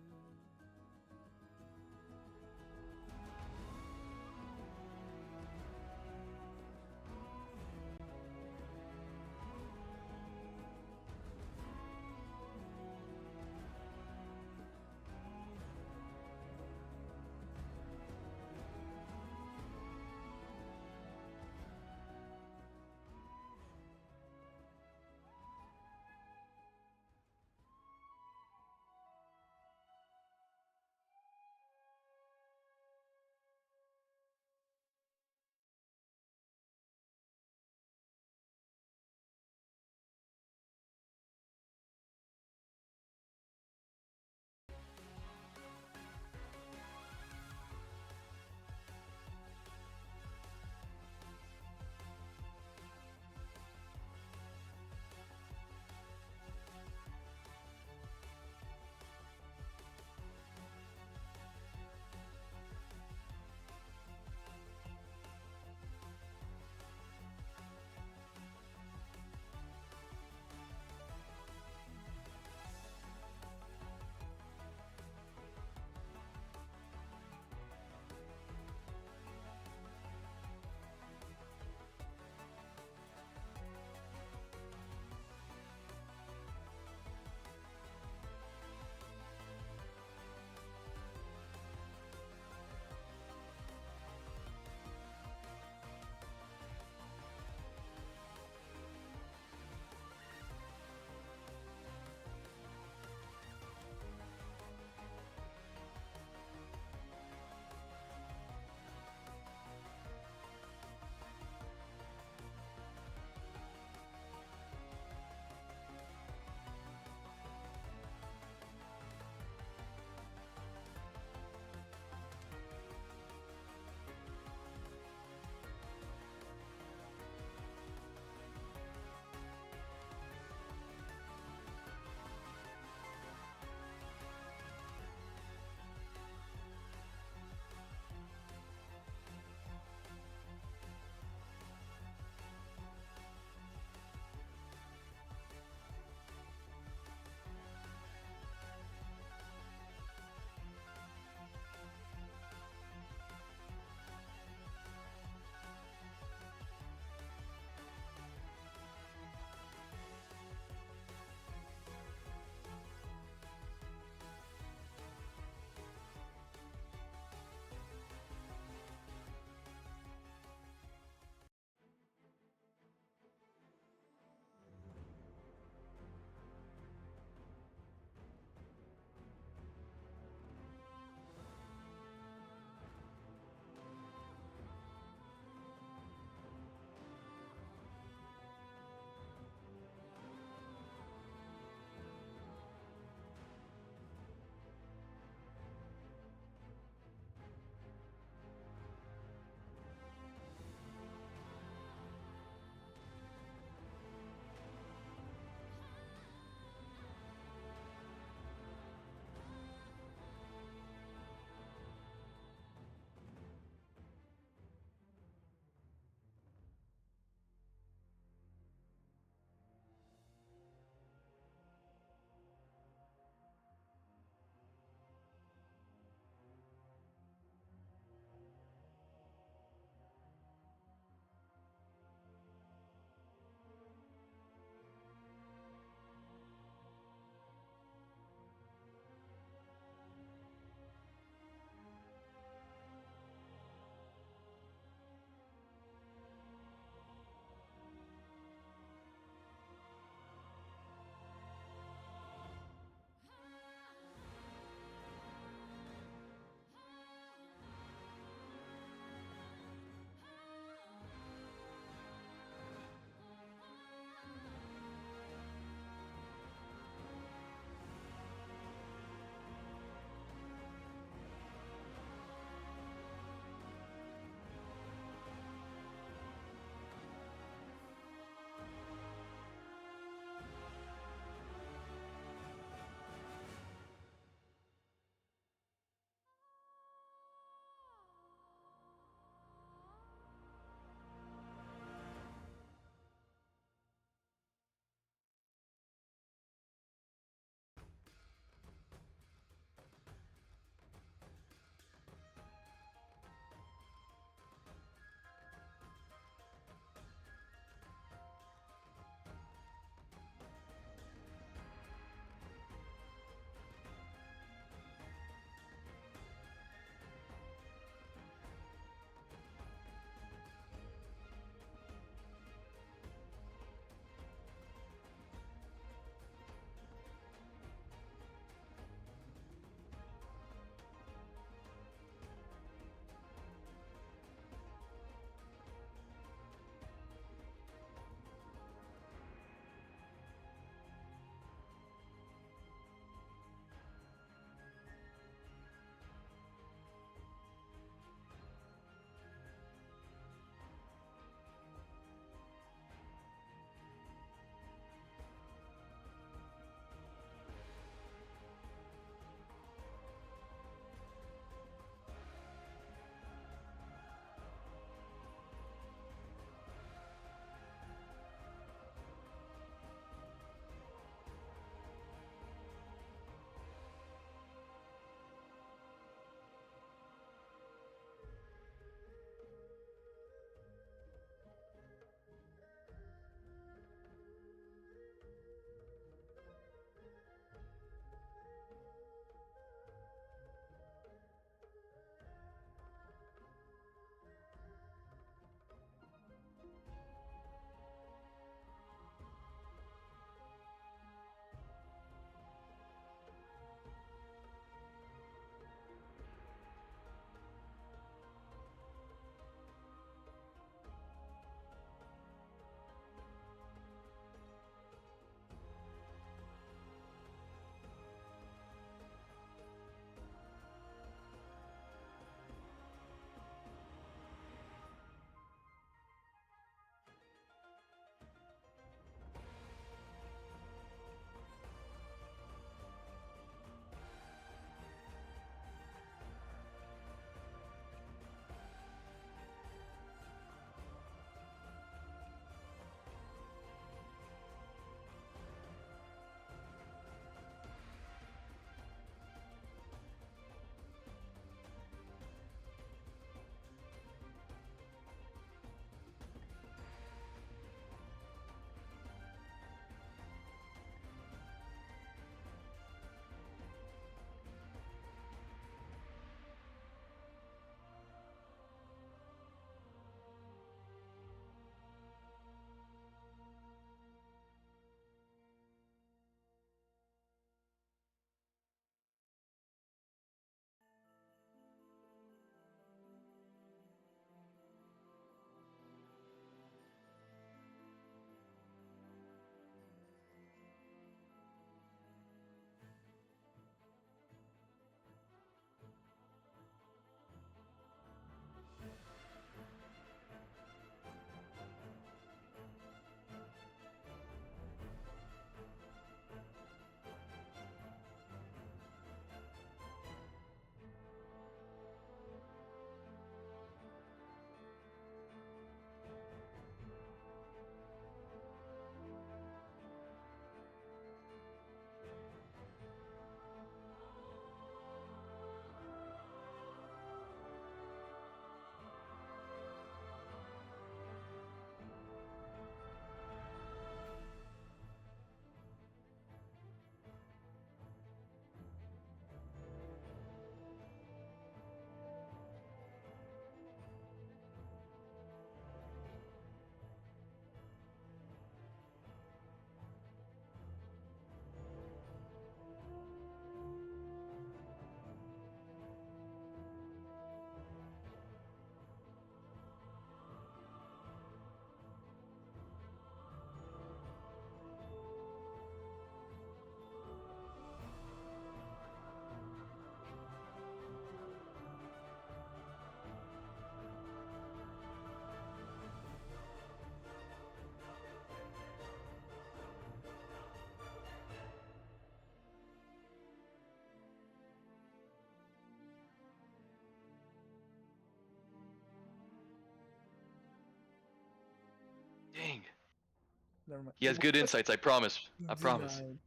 Never mind. He has good insights. I promise. I promise. Denied.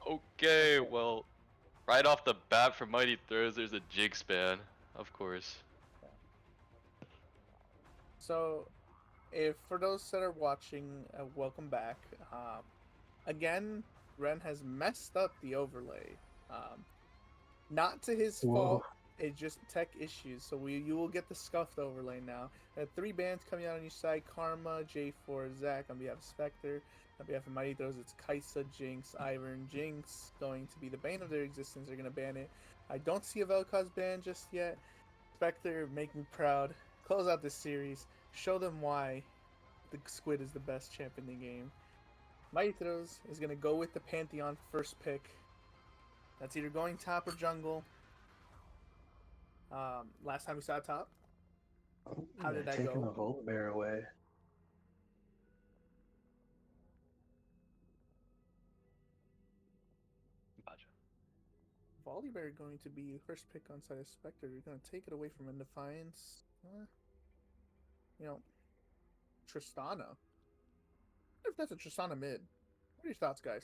Okay, well, right off the bat for Mighty Throws, there's a jig span, of course. So, if for those that are watching, welcome back. Again, Ren has messed up the overlay. Not to his Whoa. fault. It's just tech issues. So you will get the scuffed overlay now. There are 3 bands coming out on each side: Karma, J4, Zach on behalf of Spectre. On behalf of Mighty Throws, it's Kaisa, Jinx, Ivern, Jinx going to be the bane of their existence. They're gonna ban it. I don't see a Vel'Koz ban just yet. Spectre, make me proud. Close out this series. Show them why the Squid is the best champ in the game. Mighty Throws is gonna go with the Pantheon first pick. That's either going top or jungle. Last time we saw top. How did that Taking go? the Volibear away. Gotcha. Volibear going to be first pick on side of Spectre. You're going to take it away from Indefiance. You know, Tristana. What if that's a Tristana mid? What are your thoughts, guys?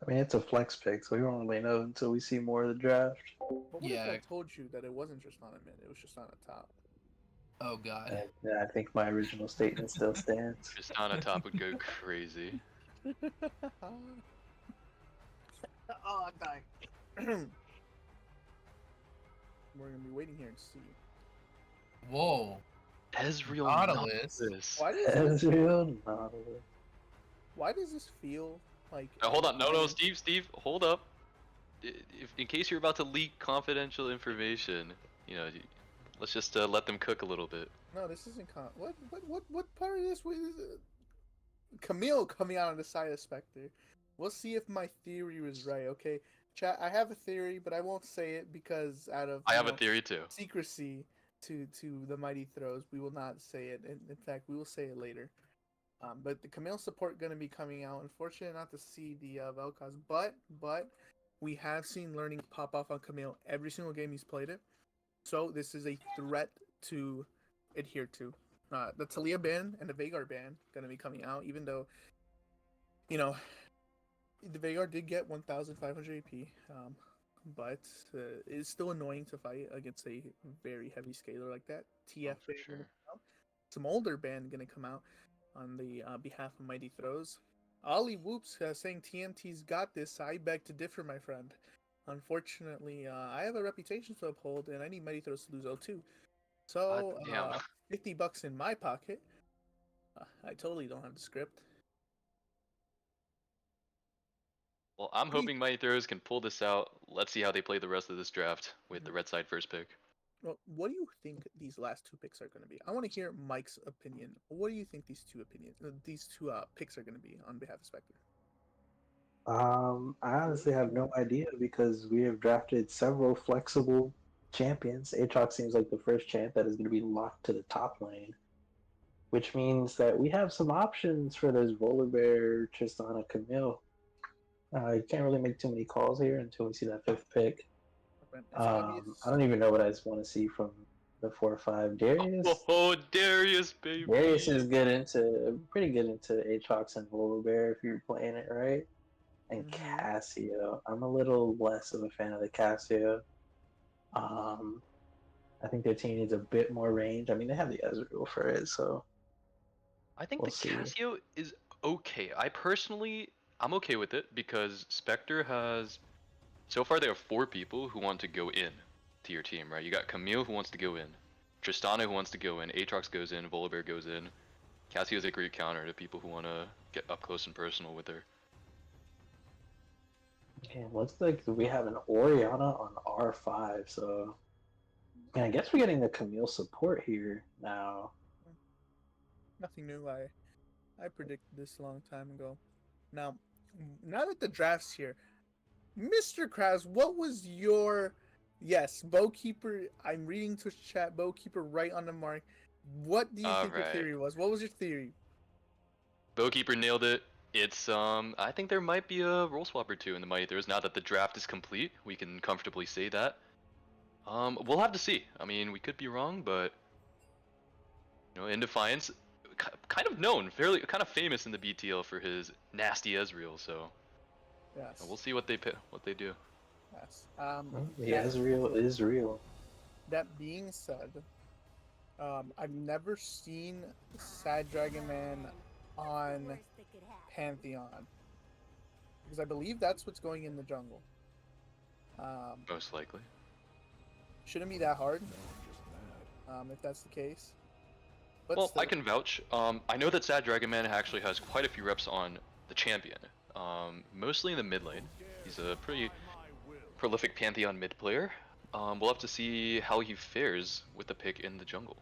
I mean, it's a flex pick, so we won't really know until we see more of the draft. But what Yeah. if I told you that it wasn't Tristana mid, it was Tristana top? Oh god. Yeah, I think my original statement still stands. Tristana top would go crazy. Oh, I'm dying. We're going to be waiting here to see. Whoa. Ezreal Nautilus. Nautilus. Why does Ezreal Nautilus. Why does this feel like? Hold on, no, Steve, hold up. If, in case you're about to leak confidential information, you know, let's just let them cook a little bit. No, this isn't what part of this was Camille coming out on the side of Spectre. We'll see if my theory was right, okay? Chat, I have a theory, but I won't say it because out of I have a theory too. secrecy to the Mighty Throws, we will not say it. In fact, we will say it later. But the Camille support going to be coming out. Unfortunate not to see the Vel'Koz, but we have seen learning pop off on Camille every single game he's played it. So this is a threat to adhere to. The Talia ban and the Veigar ban going to be coming out, even though, you know, the Veigar did get 1,500 AP, but it's still annoying to fight against a very heavy scaler like that. TF for ban sure. gonna come out. Some older ban going to come out on the behalf of Mighty Throws. Ollie Whoops saying TMT's got this. I beg to differ, my friend. Unfortunately, I have a reputation to uphold, and I need Mighty Throws to lose 0-2. So, Damn. $50 in my pocket. I totally don't have the script. Well, I'm hoping Mighty Throws can pull this out. Let's see how they play the rest of this draft with the red side first pick. Well, what do you think these last 2 picks are going to be? I want to hear Mike's opinion. What do you think these two picks are going to be on behalf of Spectre? I honestly have no idea because we have drafted several flexible champions. Aatrox seems like the first champ that is going to be locked to the top lane, which means that we have some options for those Volibear, Tristana, Camille. You can't really make too many calls here until we see that 5th pick. It's I obvious. don't even know what I just want to see from the 4 or 5. Darius. Oh, Darius, baby. Darius is pretty good into Aatrox and Volibear if you're playing it right. And Cassio. I'm a little less of a fan of the Cassio. I think their team needs a bit more range. I mean, they have the Ezreal for it, so I think we'll the see. Cassio is okay. I'm okay with it because Spectre has. So far, they have 4 people who want to go in to your team, right? You got Camille who wants to go in, Tristana who wants to go in, Aatrox goes in, Volibear goes in. Cassio's a great counter to people who want to get up close and personal with her. Okay, looks like we have an Orianna on R5, so and I guess we're getting the Camille support here now. Nothing new. I predicted this a long time ago. Now that the draft's here, Mr. Krause, what was your Bowkeeper? I'm reading Twitch chat. Bowkeeper right on the mark. What do you think your theory was? What was your theory? Bowkeeper nailed it. It's I think there might be a role swap or two in the Mighty Throws now that the draft is complete. We can comfortably say that. We'll have to see. I mean, we could be wrong, but in Defiance, kind of known, fairly kind of famous in the BTL for his nasty Ezreal. So Yes. we'll see what they do. Yes. The Ezreal is real. That being said, I've never seen Sad Dragon Man on Pantheon because I believe that's what's going in the jungle. Most likely. Shouldn't be that hard. If that's the case. But Well, still. I can vouch. I know that Sad Dragon Man actually has quite a few reps on the champion. Mostly in the mid lane. He's a pretty prolific Pantheon mid player. We'll have to see how he fares with the pick in the jungle.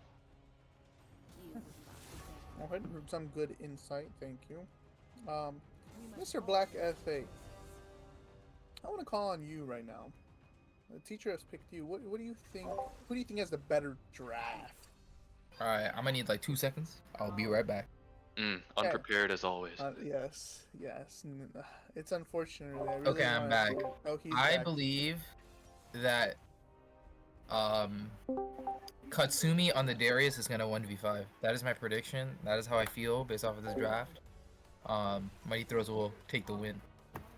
Okay, some good insight, thank you. Mr. Black FA, I want to call on you right now. The teacher has picked you. What do you think? Who do you think has the better draft? Alright, I'm gonna need like 2 seconds. I'll be right back. Unprepared as always. Yes. It's unfortunate. I really Okay, I'm back. Oh, he's I back. believe that Katsumi on the Darius is gonna 1v5. That is my prediction. That is how I feel based off of this draft. Mighty Throws will take the win.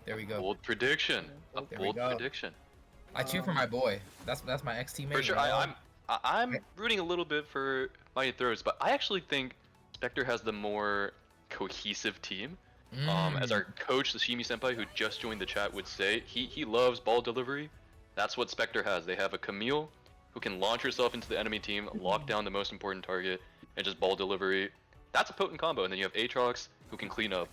There we go. Bold prediction. A There we bold go. prediction. I cheer for my boy. That's my ex-teammate. For sure. you know? I'm rooting a little bit for Mighty Throws, but I actually think Spectre has the more cohesive team. As our coach, the Shimi Senpai, who just joined the chat, would say, he loves ball delivery. That's what Spectre has. They have a Camille who can launch herself into the enemy team, lock down the most important target, and just ball delivery. That's a potent combo. And then you have Aatrox who can clean up,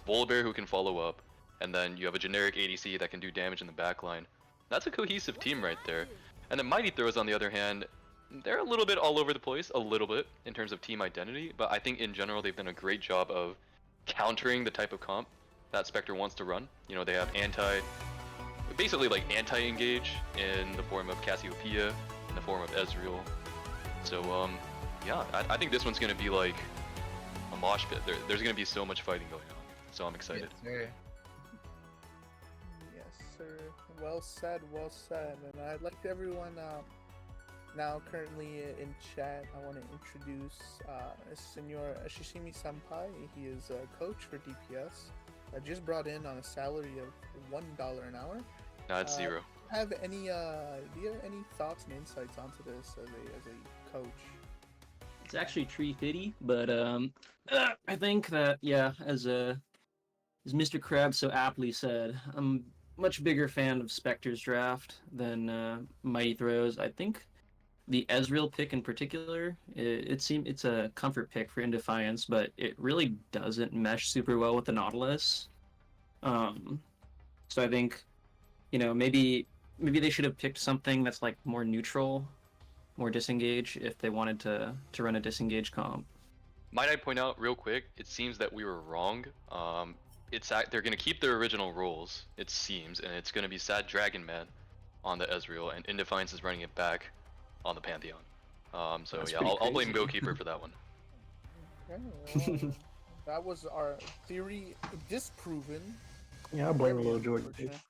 Volibear who can follow up, and then you have a generic ADC that can do damage in the backline. That's a cohesive team right there. And then Mighty Throws, on the other hand, they're a little bit all over the place, a little bit, in terms of team identity, but I think in general they've done a great job of countering the type of comp that Spectre wants to run. They have basically like anti-engage in the form of Cassiopeia, in the form of Ezreal. So, yeah, I think this one's going to be like a mosh pit. There's going to be so much fighting going on, so I'm excited. Yes, Yes, sir. Well said, well said. And I'd like everyone now currently in chat. I want to introduce Senor Shishimi Senpai. He is a coach for DPS. I just brought in on a salary of $1 an hour. No, it's 0. Do you have any thoughts and insights onto this as a coach? It's actually Tree Fitty, but I think that as Mr. Krabs so aptly said, I'm a much bigger fan of Spectre's draft than Mighty Throws. I think the Ezreal pick in particular, it seems it's a comfort pick for Indefiance, but it really doesn't mesh super well with the Nautilus. So I think, maybe they should have picked something that's like more neutral, more disengage if they wanted to run a disengage comp. Might I point out real quick, it seems that we were wrong. They're going to keep their original rules, it seems, and it's going to be Sad Dragon Man on the Ezreal, and Indefiance is running it back on the Pantheon. So That's yeah, pretty I'll blame crazy. Goalkeeper for that one. Okay, well, that was our theory disproven. Yeah, I'll blame a little Jordan. Unfortunate.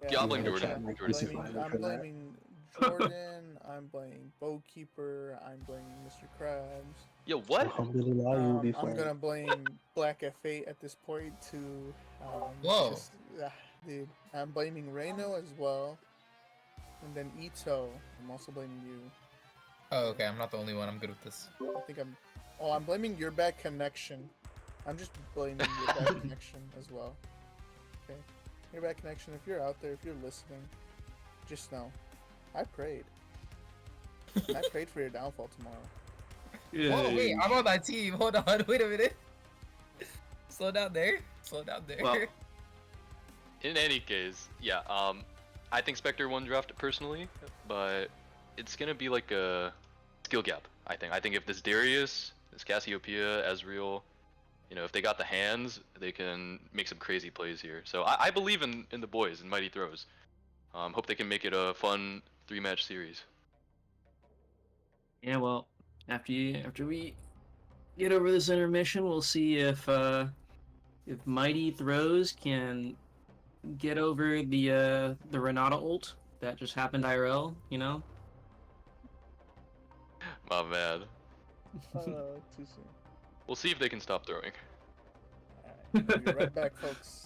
Yeah, I'll blame Yeah, Jordan. chat might Jordan's crucify fine. me I'm for that. blaming Jordan. I'm blaming Bowkeeper. I'm blaming Mr. Krabs. Yo, what? Alhamdulillah, you'll be I'm fine. gonna blame Black F8 at this point to. Whoa. Dude, I'm blaming Reno as well, and then Ito. I'm also blaming you. Oh, okay. I'm not the only one. I'm good with this. I think I'm. Oh, I'm blaming your bad connection. I'm just blaming your bad connection as well. Okay, your bad connection. If you're out there, if you're listening, just know, I prayed. I prayed for your downfall tomorrow. Oh wait, I'm on that team. Hold on, wait a minute. Slow down there. Slow down there. Well, In any case, yeah, I think Spectre won draft personally, but it's gonna be like a skill gap, I think. I think if this Darius, this Cassiopeia, Ezreal, if they got the hands, they can make some crazy plays here. So I believe in the boys, in Mighty Throws. Hope they can make it a fun 3-match series. yeah, well, after we get over this intermission, we'll see if if Mighty Throws can get over the Renata ult that just happened IRL, you know. My man. Too soon. We'll see if they can stop throwing. Alright, we'll be right back, folks.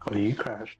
Oh, you crashed.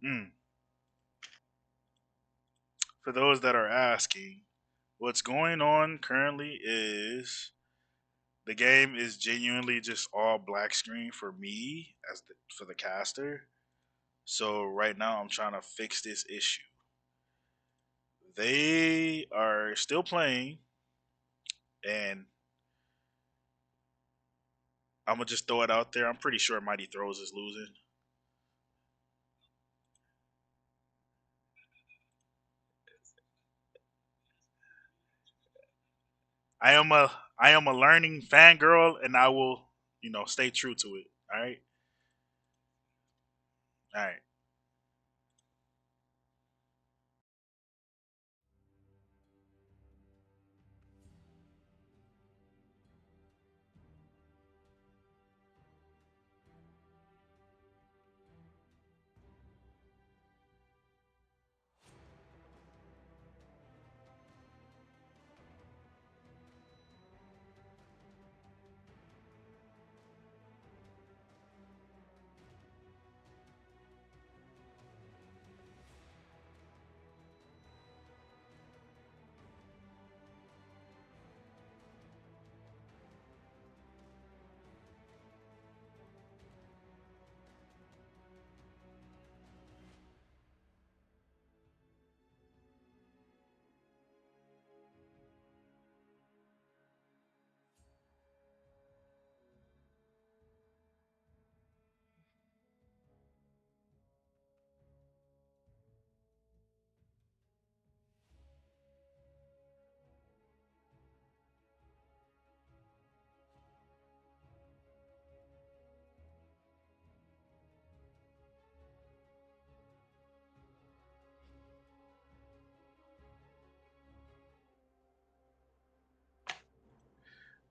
Mm. For those that are asking, what's going on currently is the game is genuinely just all black screen for me for the caster. So right now I'm trying to fix this issue. They are still playing, and I'm gonna just throw it out there. I'm pretty sure Mighty Throws is losing. I am a learning fangirl, and I will stay true to it. All right, all right.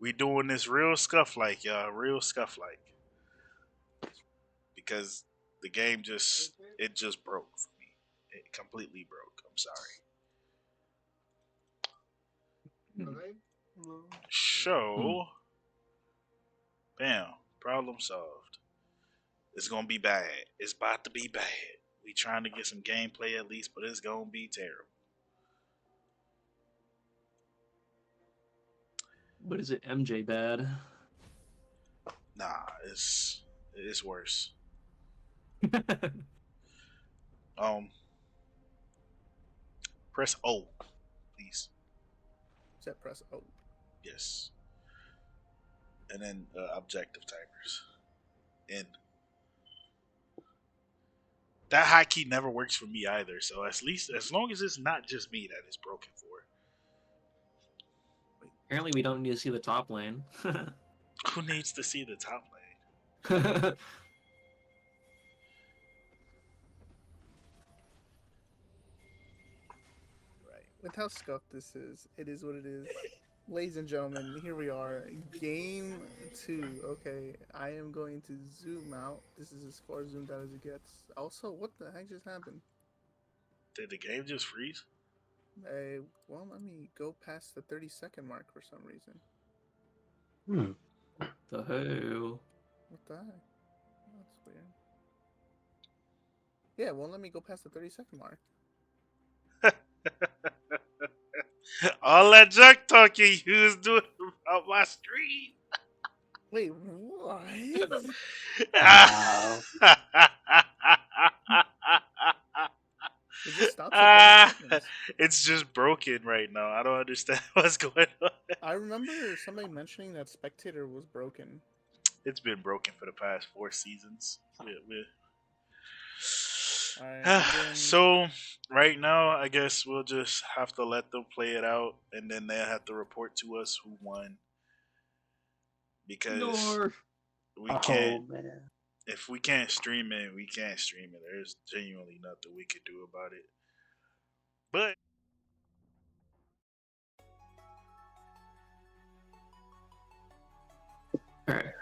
We doing this real scuff like, y'all, real scuff like, because the game just broke for me. It completely broke. I'm sorry. So, bam, problem solved. It's gonna be bad. It's about to be bad. We trying to get some gameplay at least, but it's gonna be terrible. But is it MJ bad? Nah, it's worse. Um, press O, please. Set press O. Yes. and then objective timers. And that hotkey never works for me either. So at least as long as it's not just me that it's broken for. Apparently, we don't need to see the top lane. Who needs to see the top lane? Right. With how scuffed this is, it is what it is. Ladies and gentlemen, here we are. Game 2. Okay, I am going to zoom out. This is as far zoomed out as it gets. Also, what the heck just happened? Did the game just freeze? Well, let me go past the 30-second mark for some reason. The hell? What the heck? That's weird. Yeah, won't let me go past the 30-second mark. All that junk talking you was doing about my stream. Wait, what? Wow. It just stops at 30 seconds. It's just broken right now. I don't understand what's going on. I remember somebody mentioning that Spectator was broken. It's been broken for the past 4 seasons. Alright, then... So right now, I guess we'll just have to let them play it out, and then they'll have to report to us who won. Because we can't. Man. If we can't stream it, we can't stream it. There's genuinely nothing we could do about it. But All right.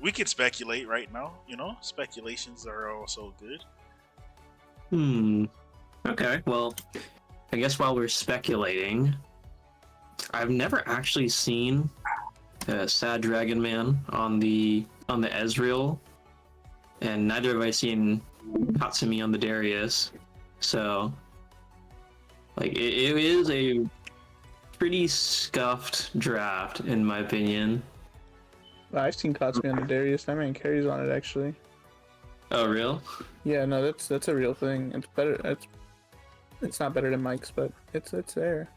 we could speculate right now. You know, speculations are also good. Okay. Well, I guess while we're speculating, I've never actually seen Sad Dragon Man on the Ezreal, and neither have I seen Katsumi on the Darius. So, like, it is a pretty scuffed draft, in my opinion. I've seen Katsumi on the Darius. That man carries on it, actually. Oh, real? Yeah, no, that's a real thing. It's better. It's not better than Mike's, but it's there.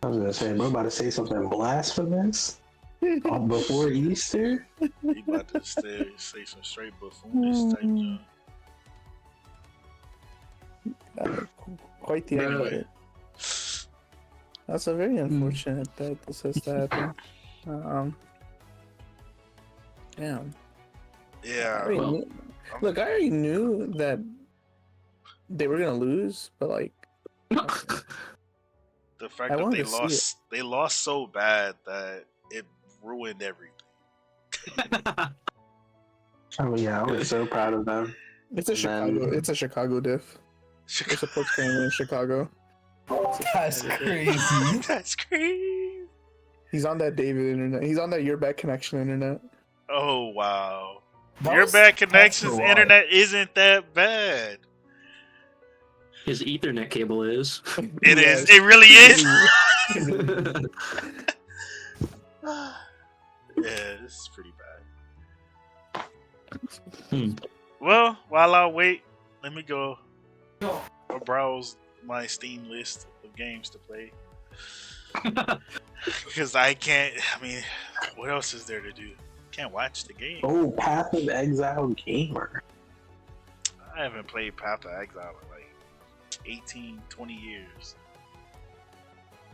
I was gonna say, bro, about to say something blasphemous before Easter. He about to say some straight buffoonish type junk. Quite the angle. That's a very unfortunate that this has to happen. Damn. Yeah. Look, I already knew that they were gonna lose, but like, the fact that they lost so bad that it ruined everything. I mean, yeah, I was so proud of them. It's a Chicago diff. It supports family in Chicago. That's crazy. That's crazy. He's on that David internet. He's on that Your Back Connection internet. Oh wow. That Your was Bad Connections a lot. internet isn't that bad. His Ethernet cable is. It is. It really is. Yeah, this is pretty bad. Well, while I wait, let me go browse my Steam list of games to play. Because I can't. I mean, what else is there to do? Can't watch the game. Oh, Path of Exile Gamer. I haven't played Path of Exile in like 18, 20 years.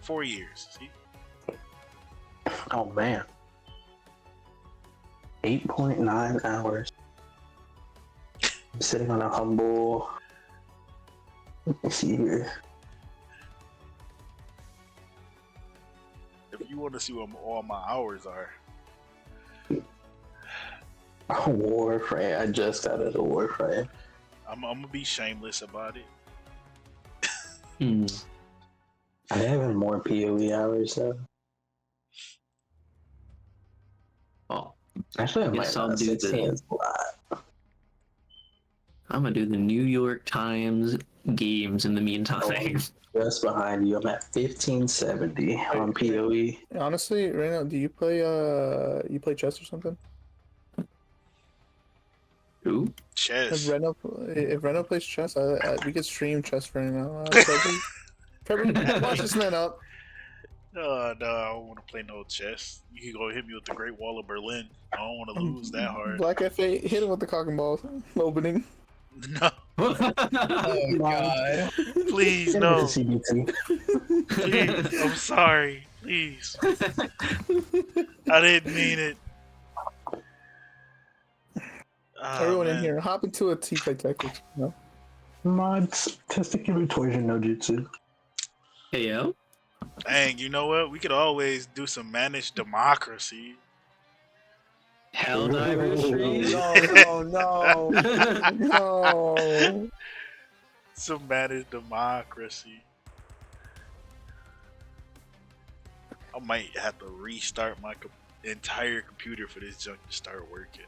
4 years, see? Oh man. 8.9 hours. I'm sitting on a humble. Let me see here. If you want to see what all my hours are. Warframe. I just got out of Warframe. I'm gonna be shameless about it. I have more PoE hours though. Oh, Actually, I guess might I'll not. do 16 the. is a lot. I'm gonna do the New York Times games in the meantime. Just behind you. I'm at 1570 on PoE. Honestly, Reno, do you play chess or something? Who? If Chess. Reno plays chess, we could stream chess for him now. Probably watch this man up. No, I don't want to play no chess. You can go hit me with the Great Wall of Berlin. I don't want to lose that hard. Black F8, hit him with the cock and balls opening. No, Oh god. please, Get no. him with the CBT. Please, I'm sorry. Please. I didn't mean it. Oh, Everyone in man. here, hop into a T-Play tactics. No? Mods, testicular torsion no jutsu. Hey yo. Dang, you know what? We could always do some managed democracy. Helldiver No. No. Some managed democracy. I might have to restart my entire computer for this junk to start working.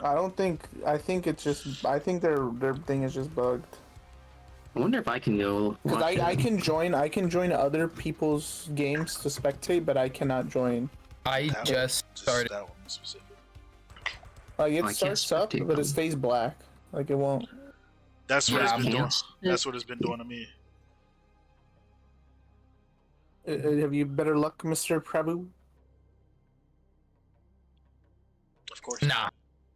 I think it's just. I think their thing is just bugged. I wonder if I can go. Cause watch I it. can join other people's games to spectate, but I cannot join. I That just started. that one specific. Like it I can't starts up, spectate but them. it stays black. Like it won't. That's what Yeah, it's I'm been doing. Can't. That's what it's been doing to me. Have you better luck, Mr. Prabhu? Of course. Nah.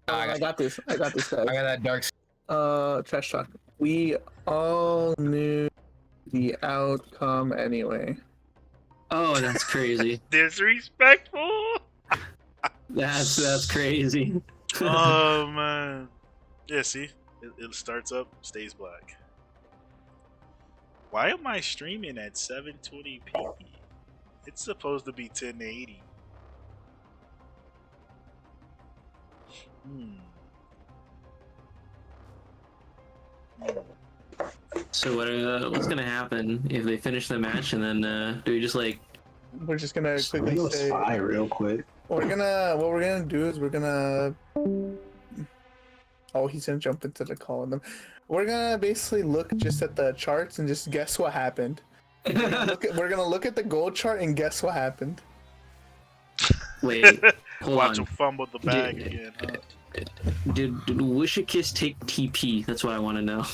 I got this. I got this, I guys. got that dark. Trash talk. We all knew the outcome anyway. Oh, that's crazy. Disrespectful. That's crazy. Oh man. Yeah, see, it starts up, stays black. Why am I streaming at 720p? It's supposed to be 1080. So what's gonna happen if they finish the match and then do we just like? We're just gonna Let me quickly go say spy real quick. what we're gonna do is we're gonna. Oh, he's gonna jump into the call with them. We're gonna basically look just at the charts and just guess what happened. We're gonna look at the gold chart and guess what happened. Wait, hold Watch on. him fumble the bag Did- again. Huh? Did Wishikiss take TP? That's what I want to know.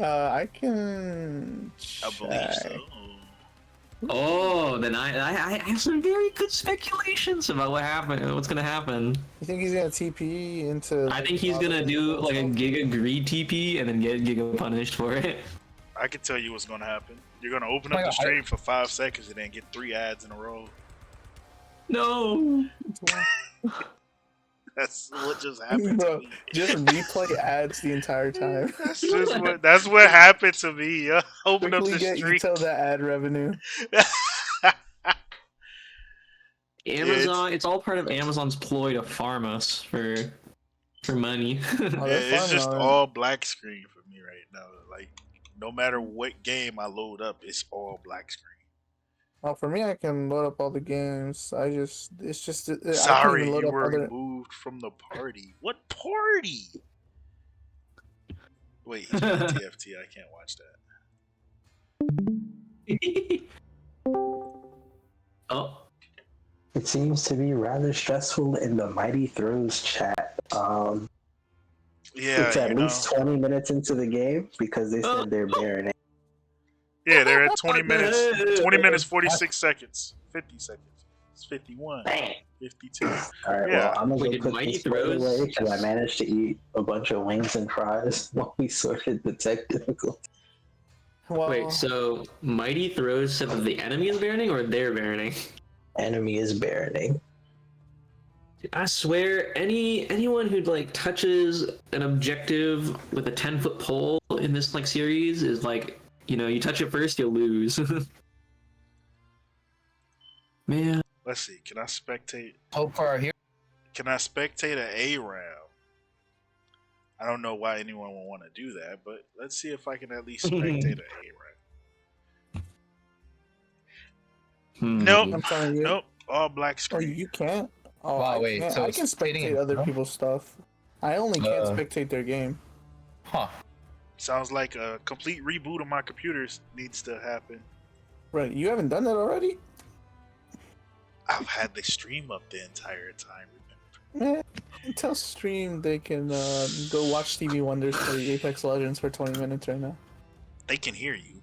I can. I believe check. so. Oh, then I have some very good speculations about what happened. What's gonna happen? You think he's gonna TP into? I think he's gonna do like a Giga Greed TP and then get Giga punished for it. I can tell you what's gonna happen. You're gonna open Oh up my the God, stream for 5 seconds and then get 3 ads in a row. No. That's what just happened to Bro, me. just replay ads the entire time. That's what happened to me. Yeah. Open up Quickly the get stream. Ito that ad revenue. Amazon, it's all part of Amazon's ploy to farm us for money. Oh, Yeah, they're it's farming just on it. all black screen for me right now. Like, no matter what game I load up, it's all black screen. Oh, for me, I can load up all the games. It's just. I can Sorry, even load you up were other. removed from the party. What party? Wait, he's playing TFT. I can't watch that. Oh, It seems to be rather stressful in the Mighty Throws chat. Yeah, It's at you know. least 20 minutes into the game because they Oh. said they're Baron. Yeah, they're at 20 What the minutes. hell? 20 minutes, 46 seconds. 50 seconds. It's 51. Bang! 52. Alright, Yeah. well, I'm gonna Wait, go did put Mighty this play Throws- away because I managed to eat a bunch of wings and fries while we sorted the technical. Well, wait. So Mighty Throws said that the enemy is baroning or they're baroning? Enemy is Baroning. I swear, anyone who like touches an objective with a 10-foot pole in this like series is like, you know, you touch it first, you'll lose. Man, Let's see. Can I spectate? Hope for our hero. Can I spectate an A round? I don't know why anyone would want to do that, but let's see if I can at least spectate an A round. Nope. I'm telling you. Nope. All black Oh, screen. you can't. Oh, Wow, I wait, can't. so I can spectating spectate it, other huh? people's stuff. I only can't Uh. spectate their game. Huh. Sounds like a complete reboot of my computers needs to happen. Right? You haven't done that already? I've had the stream up the entire time, remember? Eh, Tell stream they can go watch Stevie Wonders play Apex Legends for 20 minutes right now. They can hear you.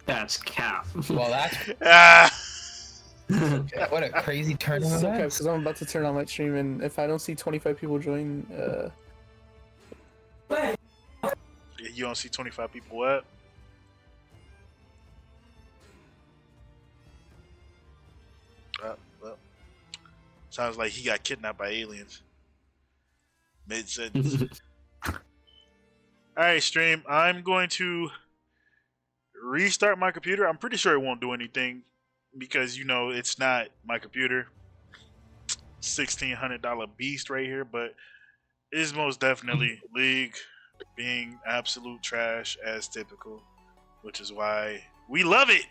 That's cap. Well, that's Ah. what a crazy turn of It's okay events. because I'm about to turn on my stream, and if I don't see 25 people join, You don't see 25 people what? Well, sounds like he got kidnapped by aliens. Mid sentence. Alright, stream. I'm going to restart my computer. I'm pretty sure it won't do anything because, you know, it's not my computer. $1,600 beast right here, but it is most definitely League being absolute trash as typical, which is why we love it,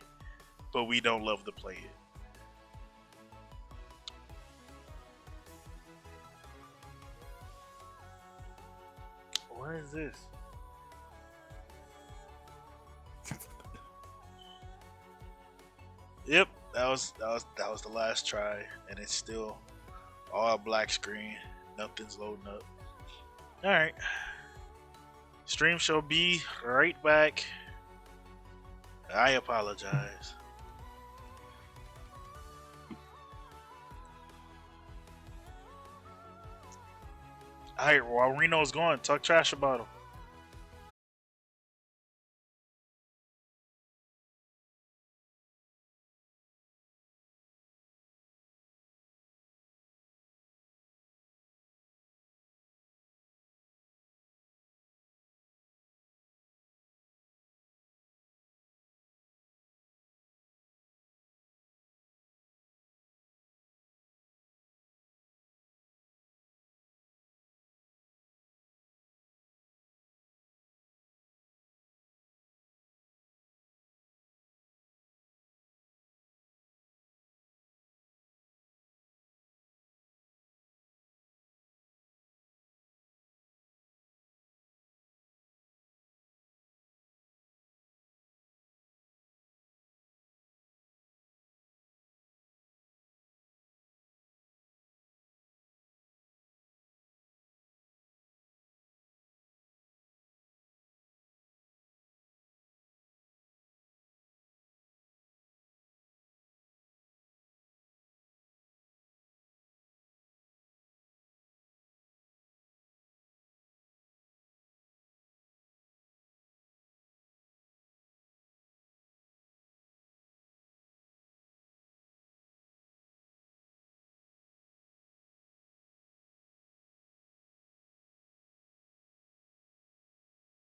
but we don't love to play it. What is this? Yep, that was the last try, and it's still all black screen. Nothing's loading up. All right, stream shall be right back. I apologize. All right, while Reno's gone, talk trash about him.